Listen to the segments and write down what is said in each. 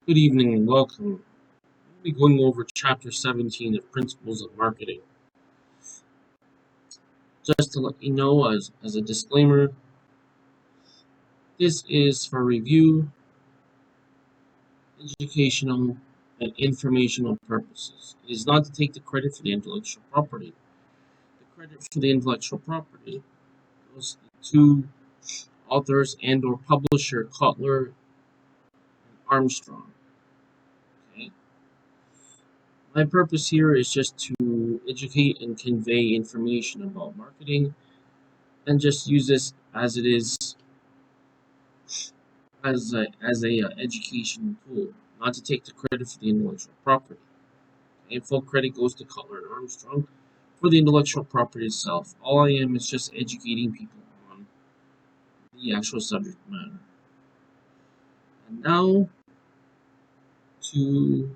Good evening and welcome. We'll be going over Chapter 17 of Principles of Marketing. Just to let you know, as a disclaimer, this is for review, educational, and informational purposes. It is not to take the credit for the intellectual property. The credit for the intellectual property goes to authors and or publisher Kotler and Armstrong. Okay? My purpose here is just to educate and convey information about marketing and just use this as it is as a education tool, not to take the credit for the intellectual property. And full credit goes to Cutler and Armstrong for the intellectual property itself. All I am is just educating people on the actual subject matter. And now to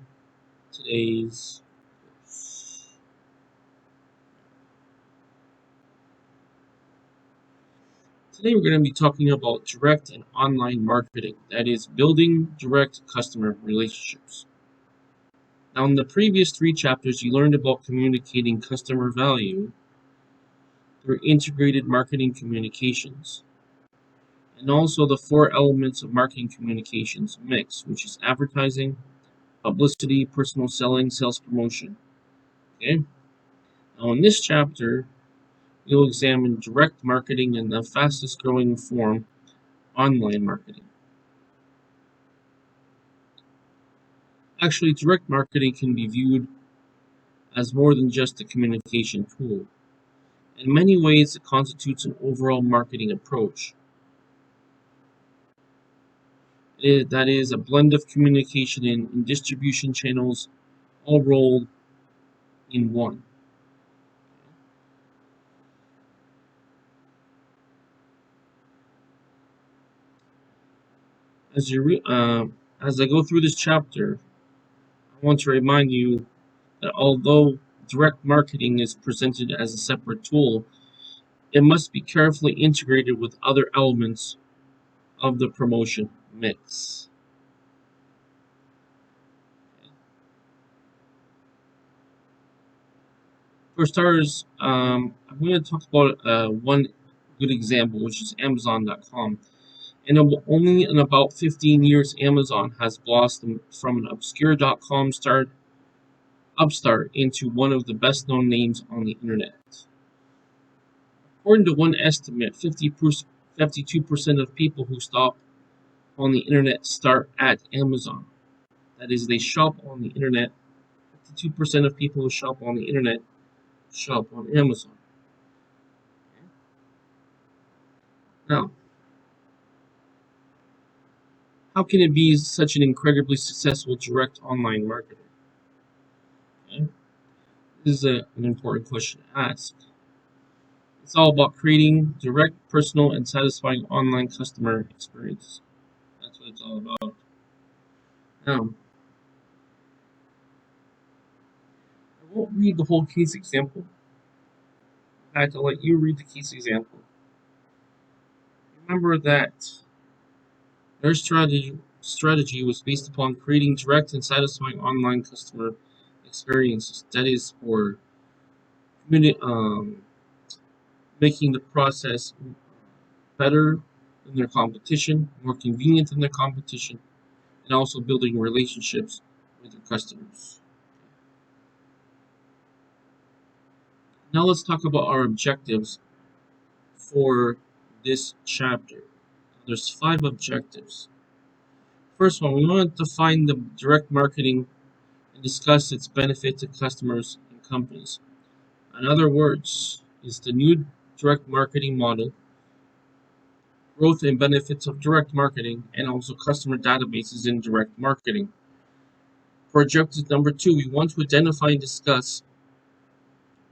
today's course. Today we're going to be talking about direct and online marketing, that is, building direct customer relationships. Now, in the previous 3 chapters, you learned about communicating customer value through integrated marketing communications, and also the 4 elements of marketing communications mix, which is advertising, publicity, personal selling, sales promotion. Okay. Now, in this chapter, we'll examine direct marketing and the fastest growing form, online marketing. Actually, direct marketing can be viewed as more than just a communication tool. In many ways, it constitutes an overall marketing approach. That is a blend of communication and distribution channels all rolled in one. As I go through this chapter, I want to remind you that although direct marketing is presented as a separate tool, it must be carefully integrated with other elements of the promotion mix. For starters, I'm going to talk about one good example, which is Amazon.com. And only in about 15 years, Amazon has blossomed from an obscure .com upstart into one of the best-known names on the internet. According to one estimate, 52% of people who shop on the internet start at Amazon. That is, they shop on the internet. 52% of people who shop on the internet shop on Amazon. Now, how can it be such an incredibly successful direct online marketing? Okay. This is an important question to ask. It's all about creating direct, personal, and satisfying online customer experience. That's what it's all about. Now, I won't read the whole case example. I had to let you read the case example. Remember that their strategy was based upon creating direct and satisfying online customer experiences. That is, for making the process better than their competition, more convenient than their competition, and also building relationships with their customers. Now let's talk about our objectives for this chapter. There's 5 objectives. First one, we want to define the direct marketing and discuss its benefit to customers and companies. In other words, is the new direct marketing model, growth and benefits of direct marketing, and also customer databases in direct marketing. For objective number 2, we want to identify and discuss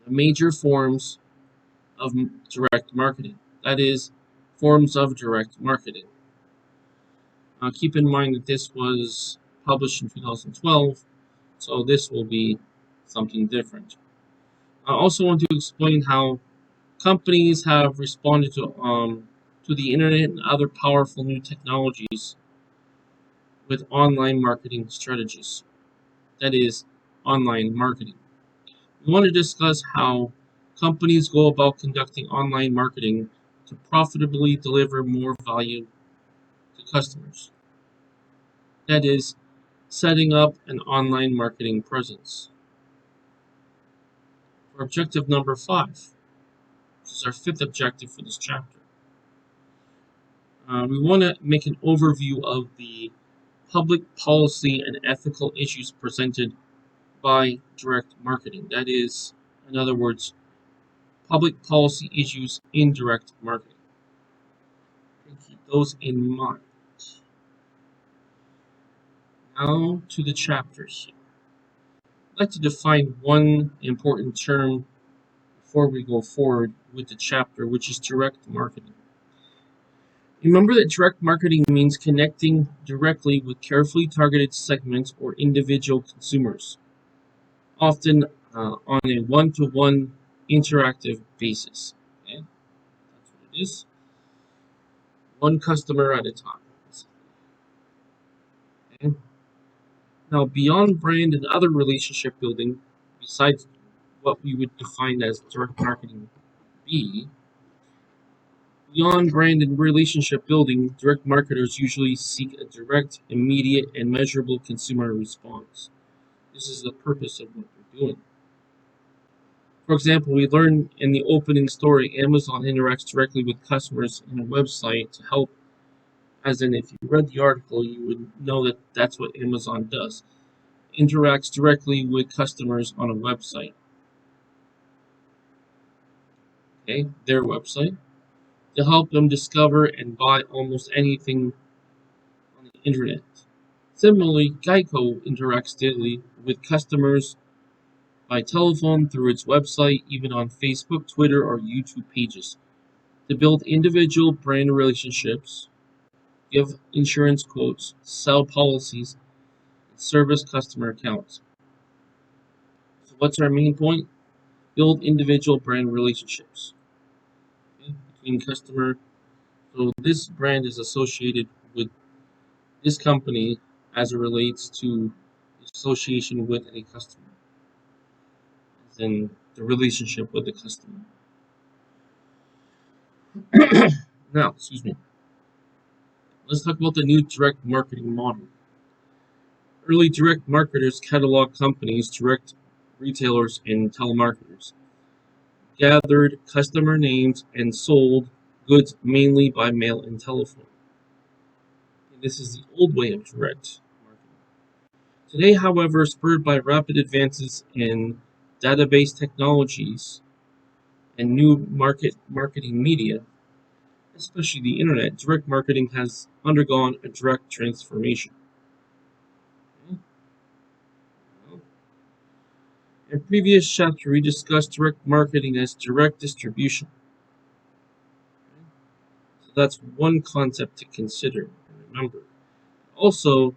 the major forms of direct marketing. That is, forms of direct marketing. Keep in mind that this was published in 2012, so this will be something different. I also want to explain how companies have responded to the internet and other powerful new technologies with online marketing strategies. That is, online marketing. We want to discuss how companies go about conducting online marketing to profitably deliver more value to customers. That is, setting up an online marketing presence. For objective number 5, which is our 5th objective for this chapter, we want to make an overview of the public policy and ethical issues presented by direct marketing. That is, in other words, public policy issues in direct marketing. Keep those in mind. Now to the chapters. I'd like to define one important term before we go forward with the chapter, which is direct marketing. Remember that direct marketing means connecting directly with carefully targeted segments or individual consumers, often on a one-to-one interactive basis. Okay? That's what it is. One customer at a time. Okay? Now, beyond brand and other relationship building, besides what we would define as direct marketing be, beyond brand and relationship building, direct marketers usually seek a direct, immediate, and measurable consumer response. This is the purpose of what they're doing. For example, we learn in the opening story, Amazon interacts directly with customers in a website to help, as in if you read the article, you would know that that's what Amazon does. Interacts directly with customers on a website. Okay, their website, to help them discover and buy almost anything on the internet. Similarly, Geico interacts daily with customers by telephone, through its website, even on Facebook, Twitter, or YouTube pages, to build individual brand relationships, give insurance quotes, sell policies, and service customer accounts. So what's our main point? Build individual brand relationships, okay, between customer. So this brand is associated with this company as it relates to association with a customer, as in the relationship with the customer. Now, excuse me. Let's talk about the new direct marketing model. Early direct marketers catalog companies, direct retailers, and telemarketers, gathered customer names, and sold goods mainly by mail and telephone. This is the old way of direct marketing. Today, however, spurred by rapid advances in database technologies and new marketing media, especially the internet, direct marketing has undergone a direct transformation. In previous chapter, we discussed direct marketing as direct distribution. So that's one concept to consider and remember. Also,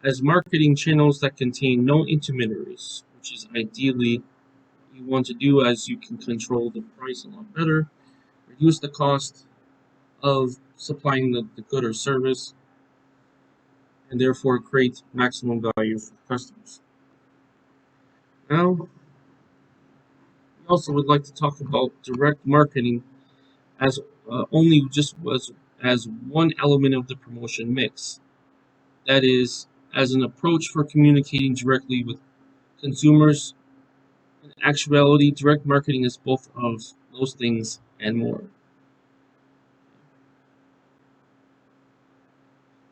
as marketing channels that contain no intermediaries, which is ideally what you want to do, as you can control the price a lot better, reduce the cost of supplying the good or service, and therefore create maximum value for customers. Now, we also would like to talk about direct marketing as only just as one element of the promotion mix. That is, as an approach for communicating directly with consumers. In actuality, direct marketing is both of those things and more.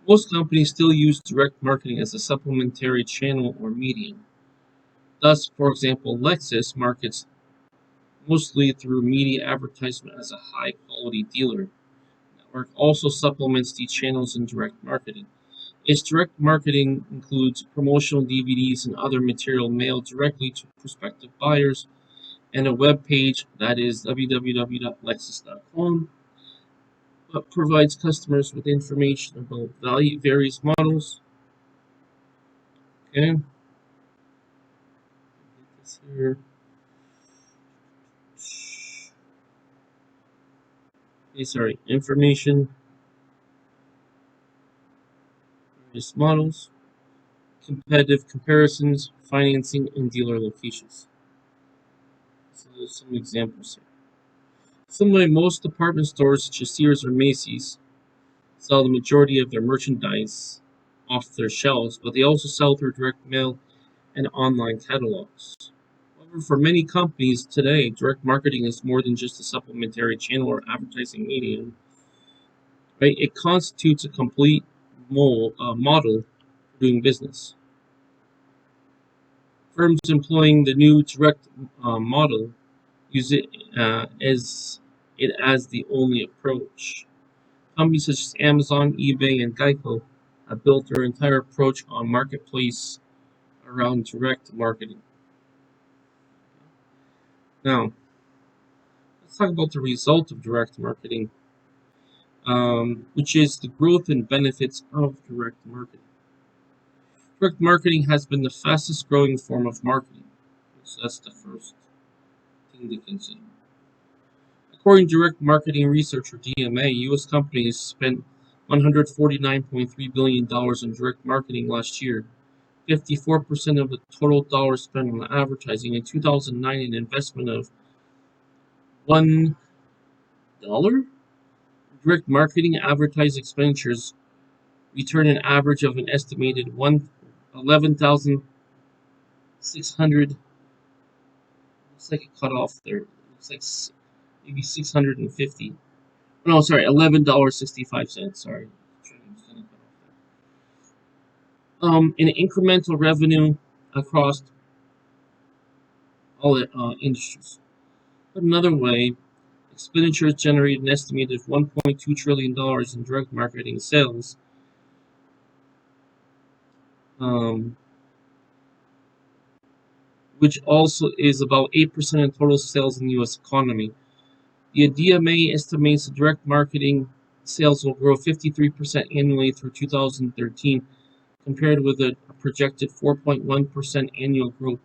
Most companies still use direct marketing as a supplementary channel or medium. Thus, for example, Lexus markets mostly through media advertisement as a high quality dealer network, also supplements these channels in direct marketing. Its direct marketing includes promotional DVDs and other material mailed directly to prospective buyers, and a web page that is www.lexus.com, but provides customers with information about various models. Okay, this here. Okay, sorry, information price models, competitive comparisons, financing, and dealer locations. So there's some examples here. Similarly, most department stores such as Sears or Macy's sell the majority of their merchandise off their shelves, but they also sell through direct mail and online catalogs. However, for many companies today, direct marketing is more than just a supplementary channel or advertising medium. Right? It constitutes a complete model for doing business. Firms employing the new direct model use it as the only approach. Companies such as Amazon, eBay, and Geico have built their entire approach on marketplace around direct marketing. Now, let's talk about the result of direct marketing, which is the growth and benefits of direct marketing. Direct marketing has been the fastest growing form of marketing. So that's the first thing to consider. According to direct marketing research, or DMA, U.S. companies spent $149.3 billion on direct marketing last year, 54% of the total dollars spent on advertising. In 2009, an investment of $1 direct marketing advertising expenditures returned an average of an estimated 11,600. Looks like it cut off there. Looks like maybe 650. No, sorry, $11.65. Sorry. In incremental revenue across all industries. Put another way, expenditures generated an estimated $1.2 trillion in direct marketing sales, which also is about 8% of total sales in the U.S. economy. The DMA estimates that direct marketing sales will grow 53% annually through 2013, compared with a projected 4.1% annual growth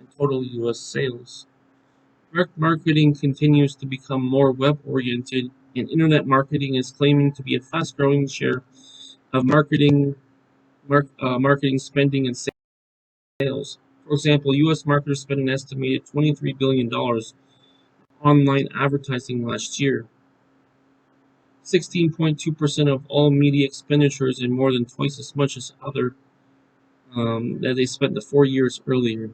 in total U.S. sales. Direct marketing continues to become more web-oriented, and internet marketing is claiming to be a fast-growing share of marketing spending and sales. For example, U.S. marketers spent an estimated $23 billion online advertising last year, 16.2% of all media expenditures, and more than twice as much as other that they spent the 4 years earlier.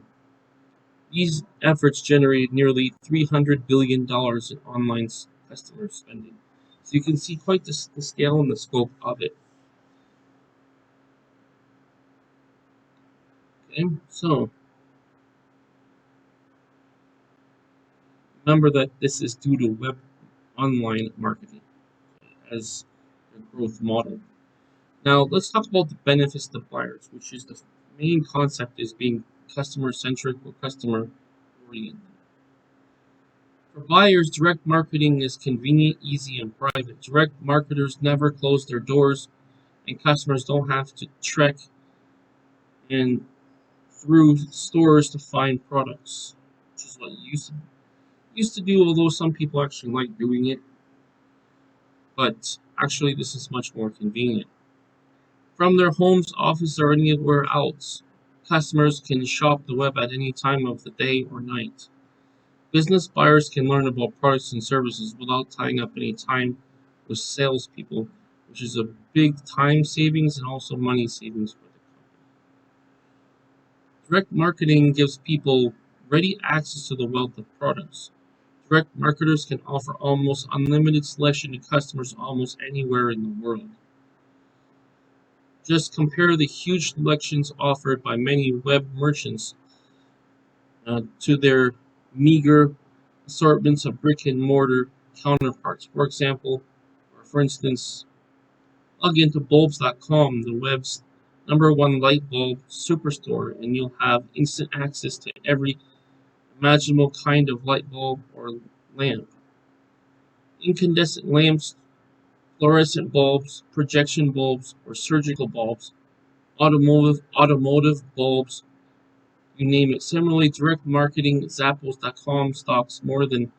These efforts generated nearly $300 billion in online customer spending. So you can see quite the scale and the scope of it. Okay, so remember that this is due to web online marketing as a growth model. Now let's talk about the benefits to buyers, which is the main concept is being customer-centric or customer-oriented. For buyers, direct marketing is convenient, easy, and private. Direct marketers never close their doors, and customers don't have to trek and through stores to find products, which is what you used to do, although some people actually like doing it. But actually, this is much more convenient. From their homes, office, or anywhere else, customers can shop the web at any time of the day or night. Business buyers can learn about products and services without tying up any time with salespeople, which is a big time savings and also money savings for the company. Direct marketing gives people ready access to the wealth of products. Direct marketers can offer almost unlimited selection to customers almost anywhere in the world. Just compare the huge selections offered by many web merchants to their meager assortments of brick-and-mortar counterparts. For instance, log into bulbs.com, the web's #1 light bulb superstore, and you'll have instant access to every imaginable kind of light bulb or lamp. Incandescent lamps, fluorescent bulbs, projection bulbs, or surgical bulbs, automotive bulbs, you name it. Similarly, direct marketing, Zappos.com stocks more than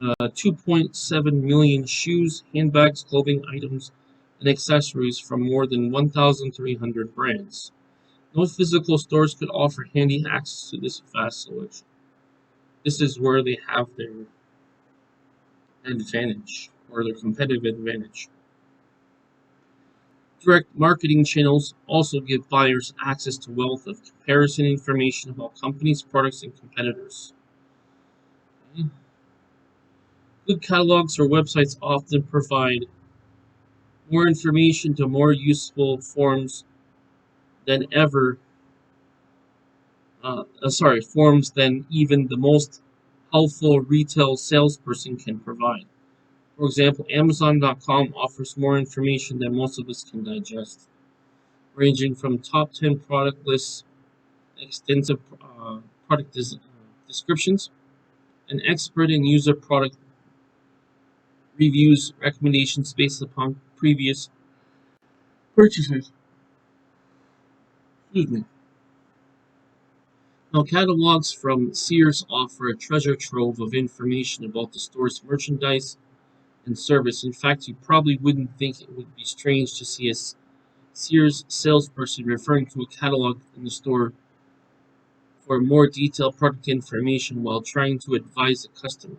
2.7 million shoes, handbags, clothing items, and and accessories from more than 1,300 brands. No physical stores could offer handy access to this vast selection. This is where they have their advantage or their competitive advantage. Direct marketing channels also give buyers access to wealth of comparison information about companies, products, and competitors. Good catalogs or websites often provide more information to more useful than ever. Forms than even the most helpful retail salesperson can provide. For example, Amazon.com offers more information than most of us can digest, ranging from top 10 product lists, extensive descriptions, and expert and user product reviews, recommendations based upon previous purchases. Excuse me. Now, catalogs from Sears offer a treasure trove of information about the store's merchandise and service. In fact, you probably wouldn't think it would be strange to see a Sears salesperson referring to a catalog in the store for more detailed product information while trying to advise a customer.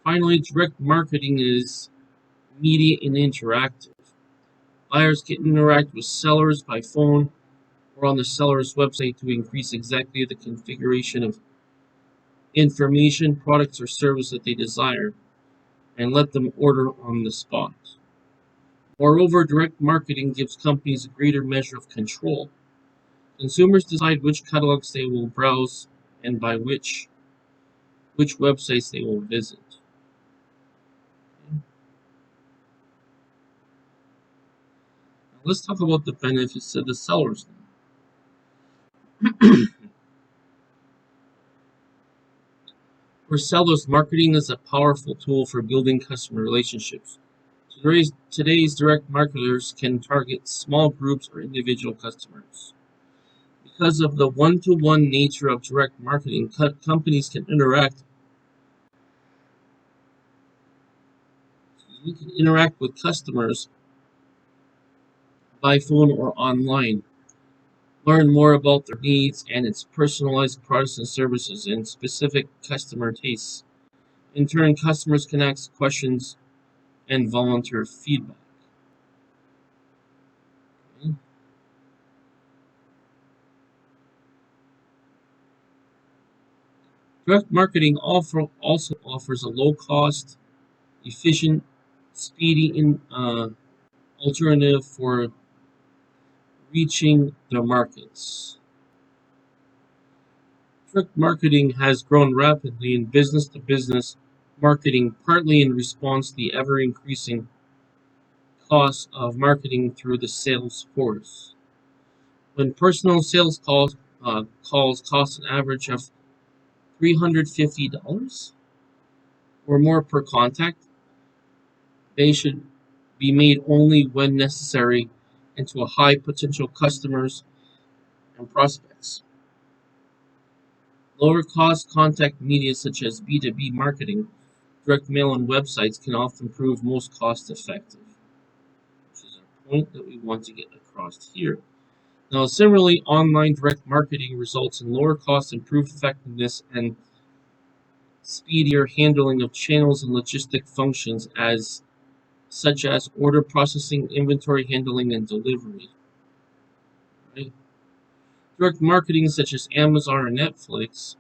Finally, direct marketing is immediate and interactive. Buyers can interact with sellers by phone or on the seller's website to increase exactly the configuration of information, products, or service that they desire and let them order on the spot. Moreover, direct marketing gives companies a greater measure of control. Consumers decide which catalogs they will browse and by which websites they will visit. Now, let's talk about the benefits to the sellers. For sellers, marketing is a powerful tool for building customer relationships. Today's direct marketers can target small groups or individual customers. Because of the one-to-one nature of direct marketing, companies can interact with customers by phone or online, learn more about their needs and its personalized products and services and specific customer tastes. In turn, customers can ask questions and volunteer feedback. Okay. Direct marketing also offers a low-cost, efficient, speedy alternative for reaching the markets. Direct marketing has grown rapidly in business-to-business marketing, partly in response to the ever-increasing cost of marketing through the sales force. When personal sales calls cost an average of $350 or more per contact, they should be made only when necessary and to a high potential customers and prospects. Lower cost contact media such as B2B marketing, direct mail, and websites can often prove most cost effective, which is our point that we want to get across here. Now, similarly, online direct marketing results in lower cost, improved effectiveness, and speedier handling of channels and logistic functions such as order processing, inventory handling, and delivery. Right? Direct marketing such as Amazon or Netflix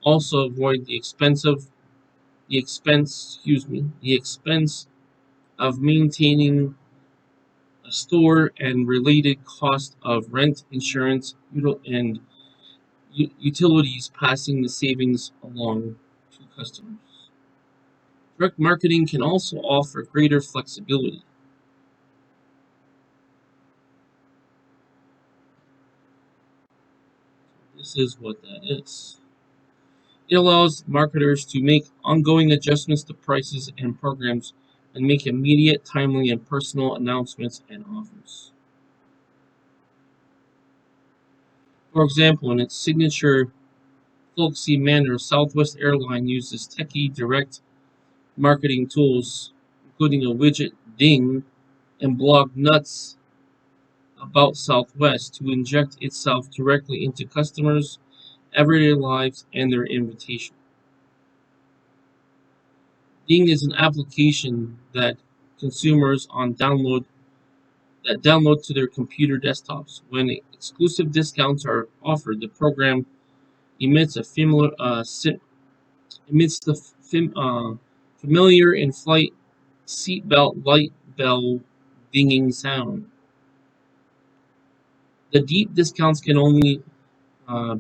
also avoid the expense of maintaining a store and related cost of rent, insurance, and utilities, passing the savings along to customers. Direct marketing can also offer greater flexibility. This is what that is. It allows marketers to make ongoing adjustments to prices and programs and make immediate, timely, and personal announcements and offers. For example, in its signature folksy manner, Southwest Airlines uses techie direct marketing tools, including a widget Ding and blog nuts about Southwest to inject itself directly into customers' everyday lives and their invitation. Ding is an application that consumers on download to their computer desktops. When exclusive discounts are offered, the program emits a familiar, emits the familiar in-flight seatbelt light bell dinging sound. The deep discounts can only uh,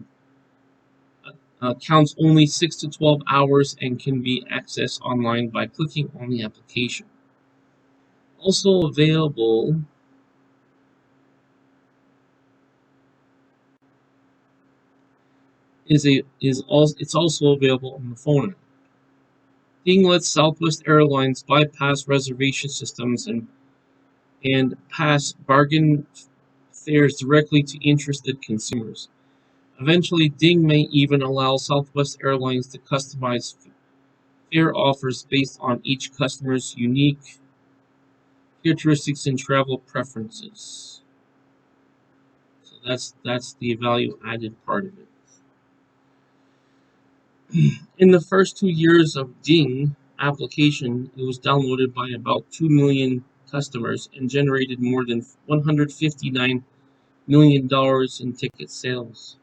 counts only 6 to 12 hours and can be accessed online by clicking on the application. Also available it's also available on the phone. Ding lets Southwest Airlines bypass reservation systems and pass bargain fares directly to interested consumers. Eventually, Ding may even allow Southwest Airlines to customize fare offers based on each customer's unique characteristics and travel preferences. So that's the value added part of it. In the first 2 years of Ding application, it was downloaded by about 2 million customers and generated more than $159 million in ticket sales.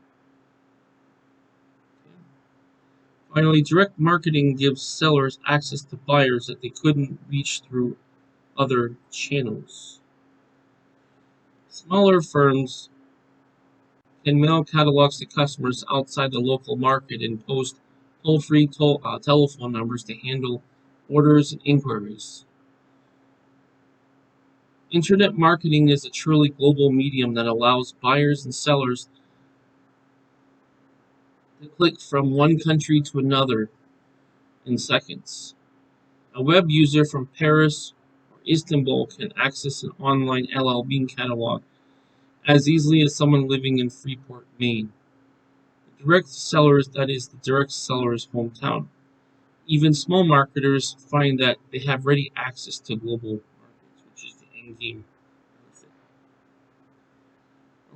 Finally, direct marketing gives sellers access to buyers that they couldn't reach through other channels. Smaller firms can mail catalogs to customers outside the local market and post toll-free telephone numbers to handle orders and inquiries. Internet marketing is a truly global medium that allows buyers and sellers to click from one country to another in seconds. A web user from Paris or Istanbul can access an online LL Bean catalog as easily as someone living in Freeport, Maine. The direct sellers, that is, the direct seller's hometown. Even small marketers find that they have ready access to global markets, which is the end game benefit.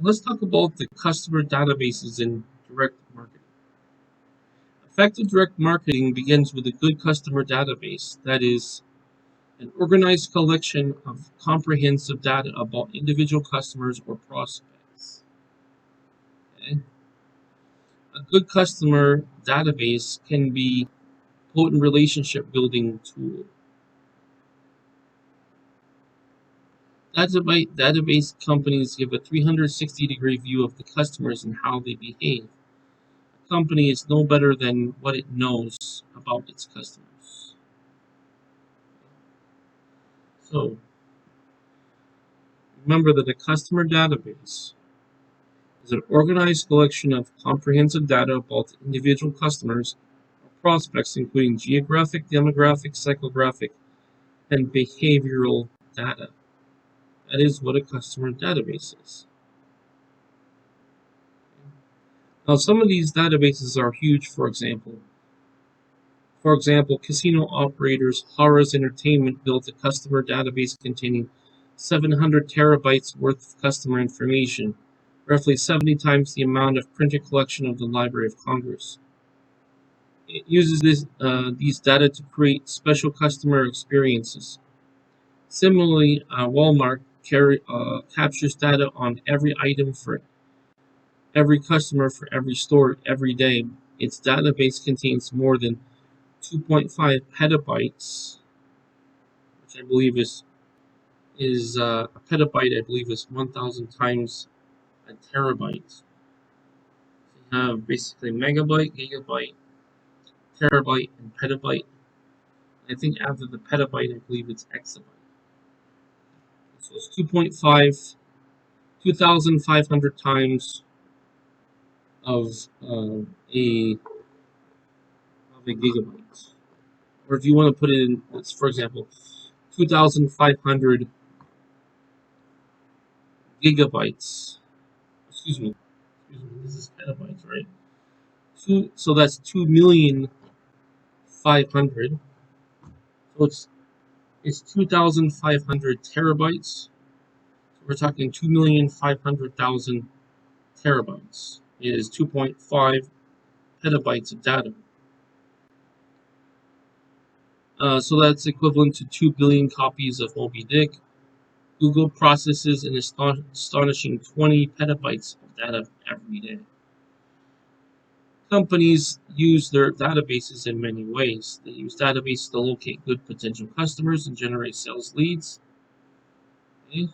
Let's talk about the customer databases in direct marketing. Effective direct marketing begins with a good customer database, that is, an organized collection of comprehensive data about individual customers or prospects. Okay? A good customer database can be a potent relationship building tool. Database companies give a 360-degree view of the customers and how they behave. A company is no better than what it knows about its customers. So, remember that a customer database is an organized collection of comprehensive data about individual customers or prospects, including geographic, demographic, psychographic, and behavioral data. That is what a customer database is. Now, some of these databases are huge, for example. Casino operators Harrah's Entertainment built a customer database containing 700 terabytes worth of customer information, roughly 70 times the amount of printed collection of the Library of Congress. It uses these data to create special customer experiences. Similarly, Walmart captures data on every item for every customer for every store every day. Its database contains more than 2.5 petabytes, which I believe is a petabyte. I believe is 1,000 times a terabyte. So you have basically megabyte, gigabyte, terabyte, and petabyte. I think after the petabyte, I believe it's exabyte. So it's 2,500 times of a gigabyte. Or if you want to put it in, let's, for example, 2,500 gigabytes. This is petabytes, right? So that's 2,500,000. So it's is 2,500 terabytes. We're talking 2,500,000 terabytes. It is 2.5 petabytes of data. So that's equivalent to 2 billion copies of Moby Dick. Google processes an astonishing 20 petabytes of data every day. Companies use their databases in many ways. They use databases to locate good potential customers and generate sales leads. Okay.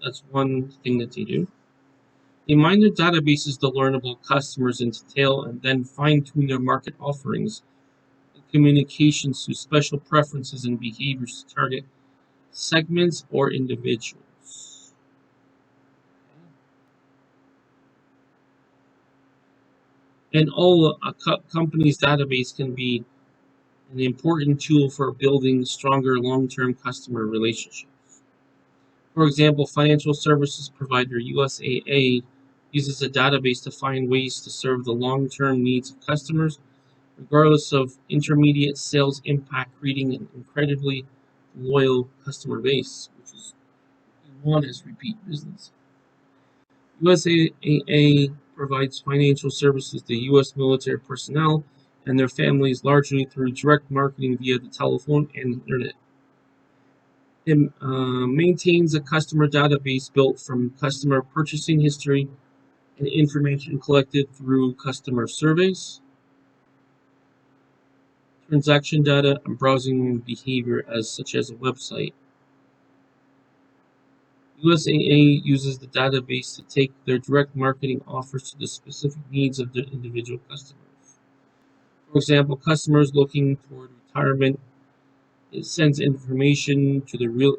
That's one thing that they do. They mine their databases to learn about customers in detail and then fine-tune their market offerings and communications to special preferences and behaviors to target segments or individuals. And all a company's database can be an important tool for building stronger long-term customer relationships. For example, financial services provider USAA uses a database to find ways to serve the long-term needs of customers, regardless of intermediate sales impact, creating an incredibly loyal customer base, which is what we want as repeat business. USAA provides financial services to U.S. military personnel and their families largely through direct marketing via the telephone and internet. It maintains a customer database built from customer purchasing history and information collected through customer surveys, transaction data, and browsing behavior such as a website. USAA uses the database to take their direct marketing offers to the specific needs of the individual customers. For example, customers looking toward retirement, it sends information to the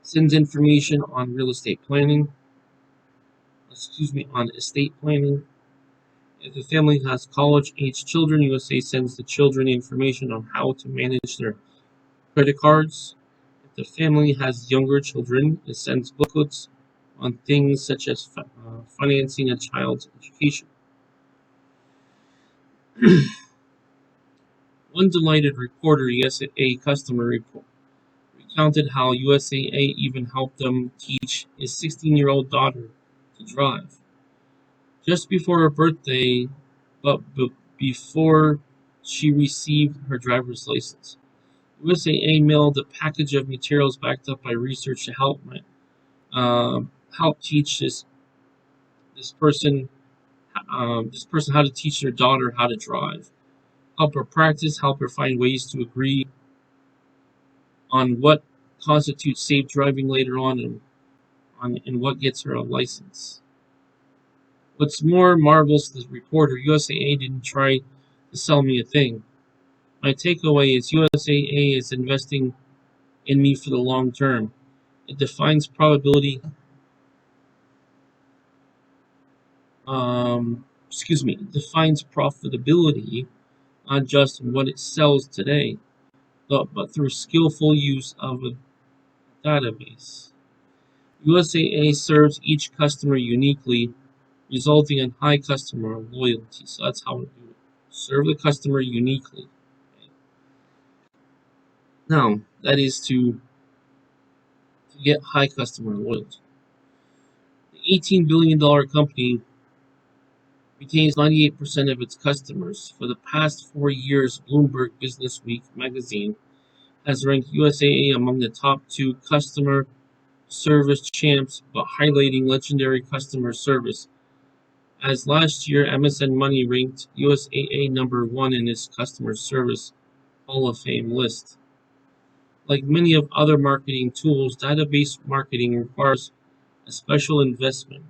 sends information on real estate planning. On estate planning. If the family has college-age children, USA sends the children information on how to manage their credit cards. If the family has younger children, it sends booklets on things such as financing a child's education. One delighted reporter, USA customer report, recounted how USAA even helped them teach his 16-year-old daughter to drive. Just before her birthday, but before she received her driver's license, USAA mailed a package of materials backed up by research to help teach this person how to teach their daughter how to drive, help her practice, help her find ways to agree on what constitutes safe driving later and what gets her a license. What's more marvelous to the reporter, USAA didn't try to sell me a thing. My takeaway is USAA is investing in me for the long term. It defines it defines profitability not just in what it sells today, but through skillful use of a database. USAA serves each customer uniquely, resulting in high customer loyalty. So that's how we do it. Serve the customer uniquely. Okay. Now, that is to get high customer loyalty. The $18 billion company retains 98% of its customers. For the past 4 years, Bloomberg Businessweek magazine has ranked USAA among the top 2 customer service champs, but highlighting legendary customer service. As last year, MSN Money ranked USAA number 1 in its customer service Hall of Fame list. Like many of other marketing tools, database marketing requires a special investment.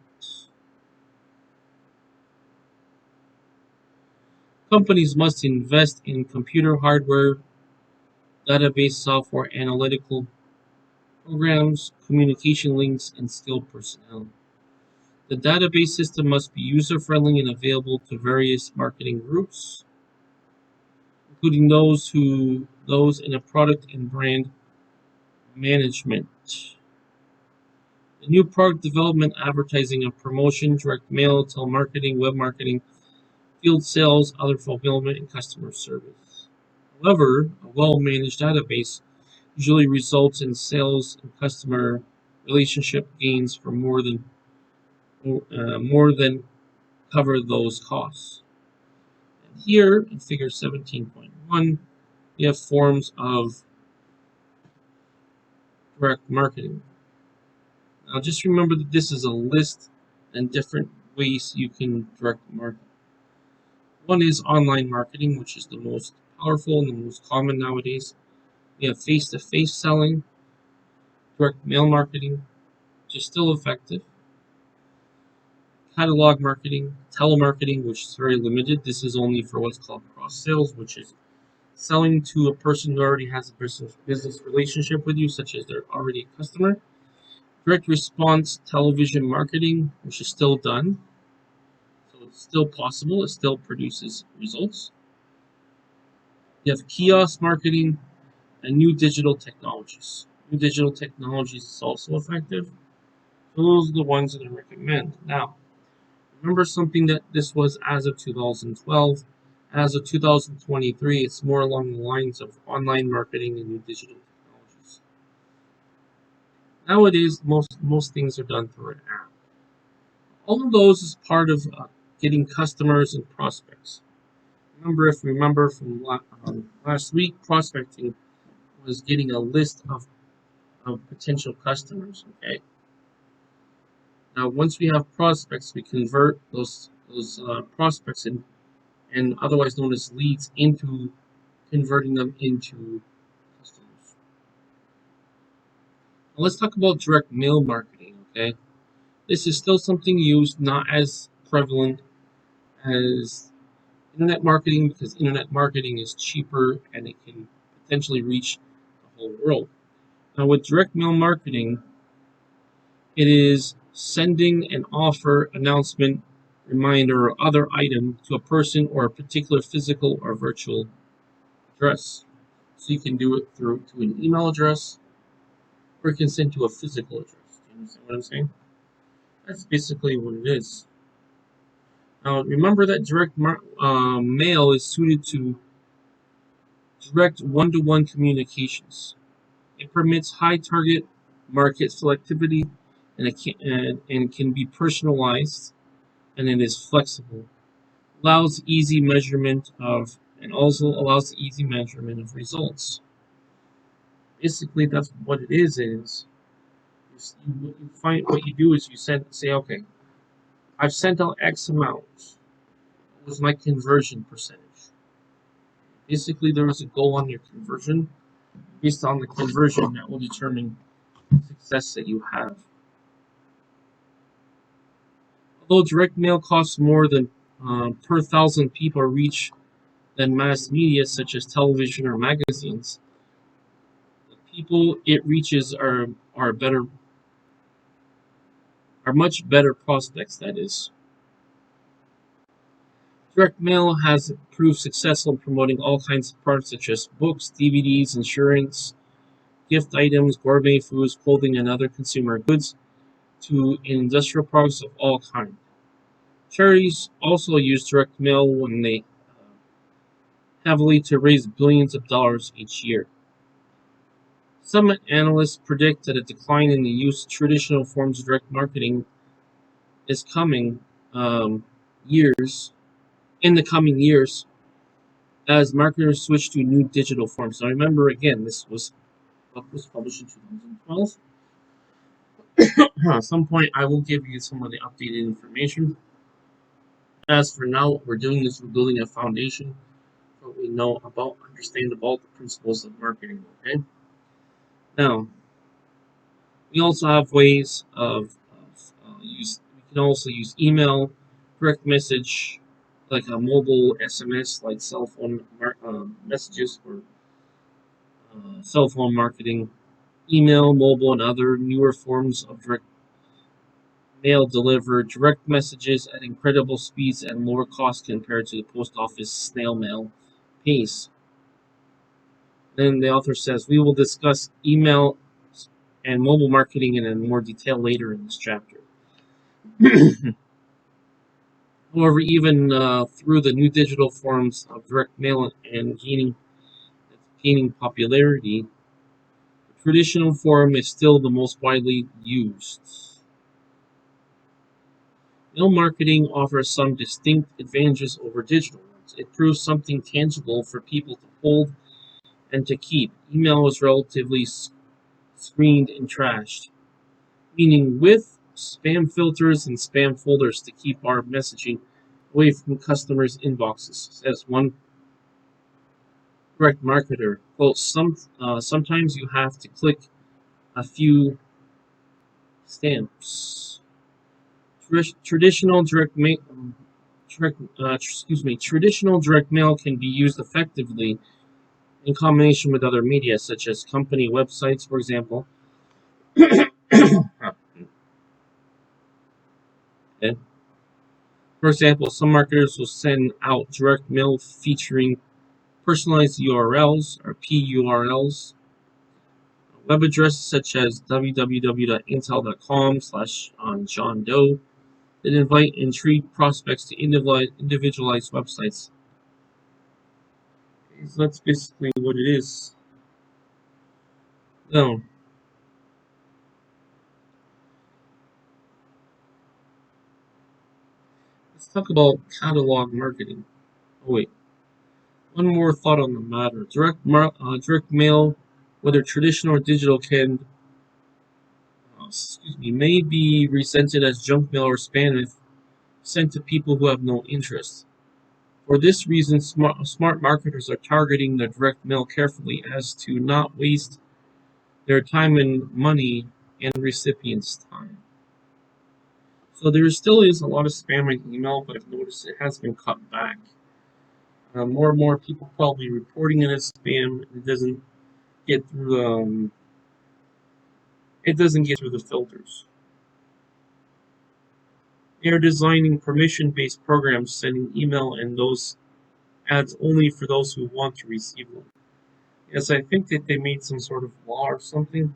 Companies must invest in computer hardware, database software, analytical programs, communication links, and skilled personnel. The database system must be user-friendly and available to various marketing groups, including those in a product and brand management. The new product development, advertising and promotion, direct mail, telemarketing, web marketing, field sales, other fulfillment, and customer service. However, a well-managed database usually results in sales and customer relationship gains for more than cover those costs. And here in Figure 17.1, we have forms of direct marketing. Now, just remember that this is a list and different ways you can direct market. One is online marketing, which is the most powerful and the most common nowadays. We have face-to-face selling, direct mail marketing, which is still effective. Catalog marketing, telemarketing, which is very limited. This is only for what's called cross sales, which is selling to a person who already has a business relationship with you, such as they're already a customer. Direct response television marketing, which is still done. So it's still possible, it still produces results. You have kiosk marketing and new digital technologies. New digital technologies is also effective. So those are the ones that I recommend. Now, remember something that this was as of 2012. As of 2023, it's more along the lines of online marketing and new digital technologies. Nowadays, most things are done through an app. All of those is part of getting customers and prospects. Remember from last week, prospecting was getting a list of potential customers. Okay. Now, once we have prospects, we convert those prospects and otherwise known as leads into converting them into customers. Now, let's talk about direct mail marketing. Okay, this is still something used, not as prevalent as internet marketing because internet marketing is cheaper and it can potentially reach the whole world. Now, with direct mail marketing, it is sending an offer, announcement, reminder, or other item to a person or a particular physical or virtual address. So you can do it through to an email address or you can send to a physical address. Do you understand what I'm saying? That's basically what it is. Now, remember that direct mail is suited to direct one-to-one communications. It permits high target market selectivity and can be personalized and it is flexible. Allows easy measurement of and also allows easy measurement of results. Basically, that's what it is. What you do is you say, okay, I've sent out X amount. What was my conversion percentage? Basically, there is a goal on your conversion. Based on the conversion, that will determine the success that you have. Although direct mail costs more than per thousand people reach than mass media such as television or magazines, the people it reaches are much better prospects. That is, direct mail has proved successful in promoting all kinds of products such as books, DVDs, insurance, gift items, gourmet foods, clothing, and other consumer goods to industrial products of all kinds. Charities also use direct mail when they heavily to raise billions of dollars each year. Some analysts predict that a decline in the use of traditional forms of direct marketing is coming years in the coming years as marketers switch to new digital forms. Now, remember again, this was published in 2012. At some point, I will give you some of the updated information. As for now, what we're doing is we're building a foundation for what we know about, understand about the principles of marketing. Okay. Now, we also have ways of use. We can also use email, direct message, like a mobile SMS, like cell phone messages or cell phone marketing, email, mobile, and other newer forms of direct mail deliver direct messages at incredible speeds and lower cost compared to the post office snail mail pace. Then the author says, we will discuss email and mobile marketing in more detail later in this chapter. However, even through the new digital forms of direct mail and gaining gaining popularity, the traditional form is still the most widely used. Email marketing offers some distinct advantages over digital ones. It proves something tangible for people to hold and to keep. Email is relatively screened and trashed, meaning with spam filters and spam folders to keep our messaging away from customers' inboxes, says one direct marketer. Quote, sometimes you have to click a few stamps. Traditional direct mail. Traditional direct mail can be used effectively in combination with other media, such as company websites, for example. Okay. For example, some marketers will send out direct mail featuring personalized URLs or PURLs, web addresses such as www.intel.com/John Doe that invite intrigued prospects to individualized websites. So that's basically what it is. Now, let's talk about catalog marketing. Oh wait, one more thought on the matter. Direct mail, whether traditional or digital, may be resented as junk mail or spam if sent to people who have no interest. For this reason, smart marketers are targeting the direct mail carefully as to not waste their time and money and recipients' time. So there still is a lot of spam in email, but I've noticed it has been cut back. More and more people probably reporting it as spam. It doesn't get through. It doesn't get through the filters. They are designing permission-based programs, sending email and those ads only for those who want to receive them. Yes, I think that they made some sort of law or something.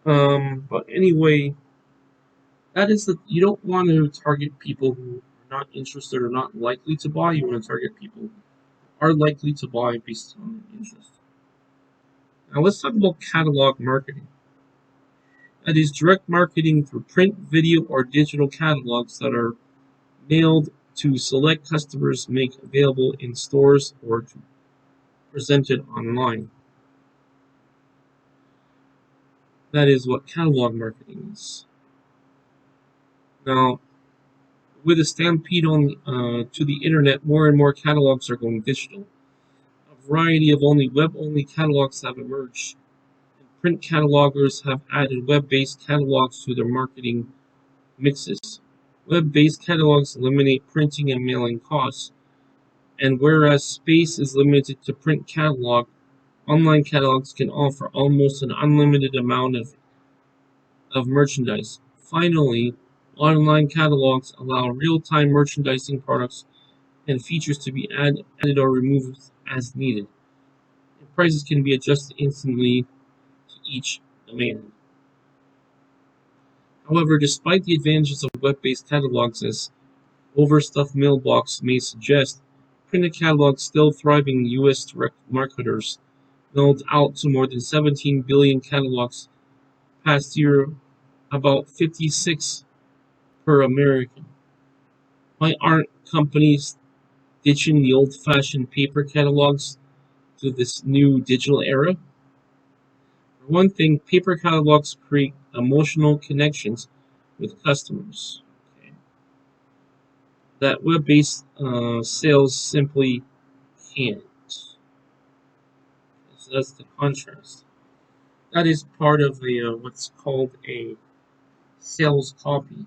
But anyway, that is that you don't want to target people who are not interested or not likely to buy. You want to target people who are likely to buy based on their interest. Now let's talk about catalog marketing. That is direct marketing through print, video, or digital catalogs that are mailed to select customers, make available in stores, or to presented online. That is what catalog marketing is. Now, with a stampede to the internet, more and more catalogs are going digital. A variety of web-only catalogs have emerged. Print catalogers have added web-based catalogs to their marketing mixes. Web-based catalogs eliminate printing and mailing costs, and whereas space is limited to print catalog, online catalogs can offer almost an unlimited amount of merchandise. Finally, online catalogs allow real-time merchandising products and features to be added or removed as needed. And prices can be adjusted instantly to each demand. However, despite the advantages of web-based catalogs, as overstuffed mailbox may suggest, printed catalogs still thriving. U.S. direct marketers mailed out to more than 17 billion catalogs past year, about 56 per American. Why aren't companies ditching the old-fashioned paper catalogs to this new digital era? For one thing, paper catalogs create emotional connections with customers. Okay. That web-based sales simply can't. So that's the contrast. That is part of what's called a sales copy,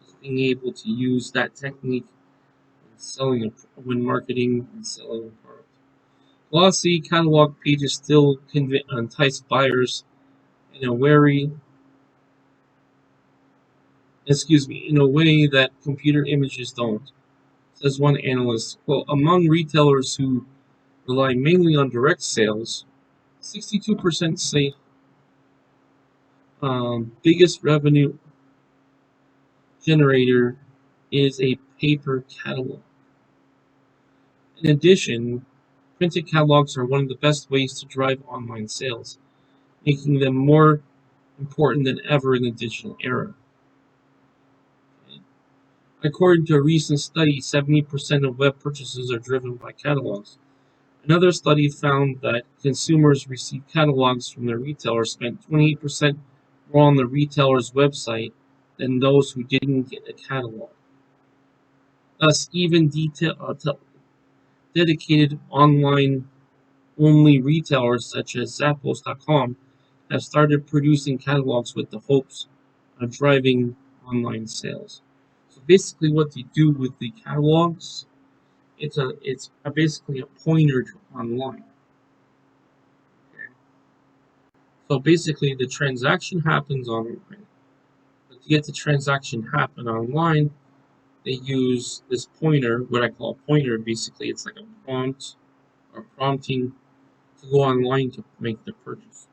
is being able to use that technique when marketing and selling a product. Glossy catalog pages still entice buyers in a in a way that computer images don't, says one analyst. Well, among retailers who rely mainly on direct sales, 62% say biggest revenue generator is a paper catalog. In addition, Printed catalogs are one of the best ways to drive online sales, making them more important than ever in the digital era. According to a recent study, 70% of web purchases are driven by catalogs. Another study found that consumers received catalogs from their retailers spent 28% more on the retailer's website than those who didn't get a catalog. Thus, even dedicated online only retailers such as Zappos.com have started producing catalogs with the hopes of driving online sales. So basically, what they do with the catalogs, basically a pointer to online. Okay? So basically, the transaction happens online. But to get the transaction happen online, they use this pointer, what I call a pointer. Basically, it's like a prompt or prompting to go online to make the purchase.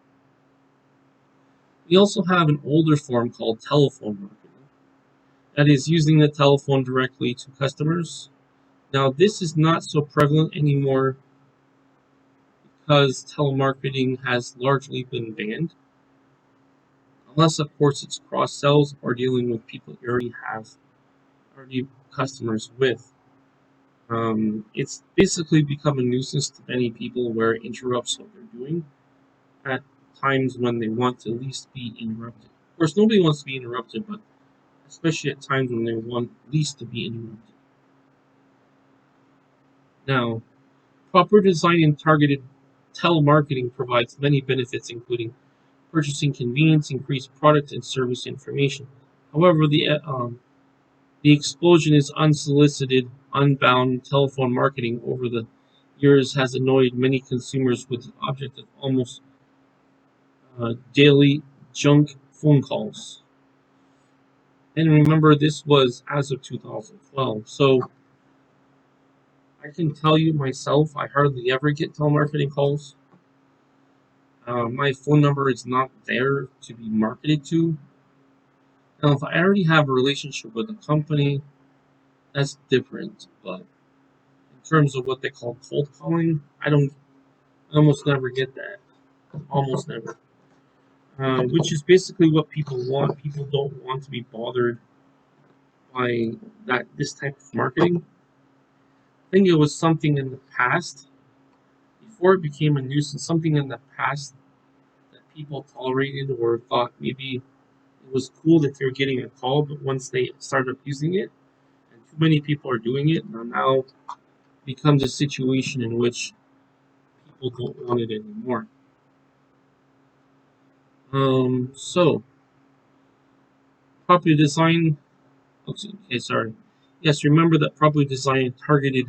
We also have an older form called telephone marketing, that is using the telephone directly to customers. Now, this is not so prevalent anymore because telemarketing has largely been banned, unless, of course, it's cross sells or dealing with people you already customers with. It's basically become a nuisance to many people where it interrupts what they're doing at times when they want to least be interrupted. Of course, nobody wants to be interrupted, but especially at times when they want least to be interrupted. Now, proper design and targeted telemarketing provides many benefits, including purchasing convenience, increased product and service information. However, the explosion is unsolicited, unbound telephone marketing over the years has annoyed many consumers with the object of almost daily junk phone calls. And remember, this was as of 2012. So I can tell you myself, I hardly ever get telemarketing calls. My phone number is not there to be marketed to. Now, if I already have a relationship with a company, that's different. But in terms of what they call cold calling, I almost never get that. Almost never. Which is basically what people want. People don't want to be bothered by this type of marketing. I think it was something in the past, before it became a nuisance, something in the past that people tolerated or thought maybe it was cool that they were getting a call, but once they started using it, and too many people are doing it, now becomes a situation in which people don't want it anymore. So properly design. Okay, sorry. Yes, remember that properly designed targeted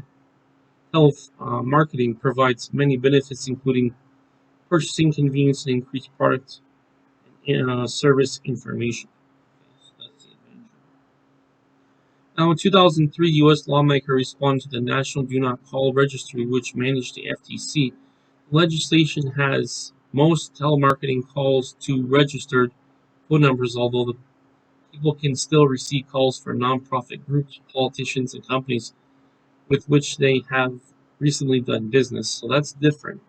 health marketing provides many benefits, including purchasing convenience and increased product and service information. Okay, so that's the advantage. Now, in 2003, U.S. lawmakers responded to the National Do Not Call Registry, which managed the FTC. Legislation has most telemarketing calls to registered phone numbers, although the people can still receive calls for nonprofit groups, politicians, and companies with which they have recently done business. So that's different.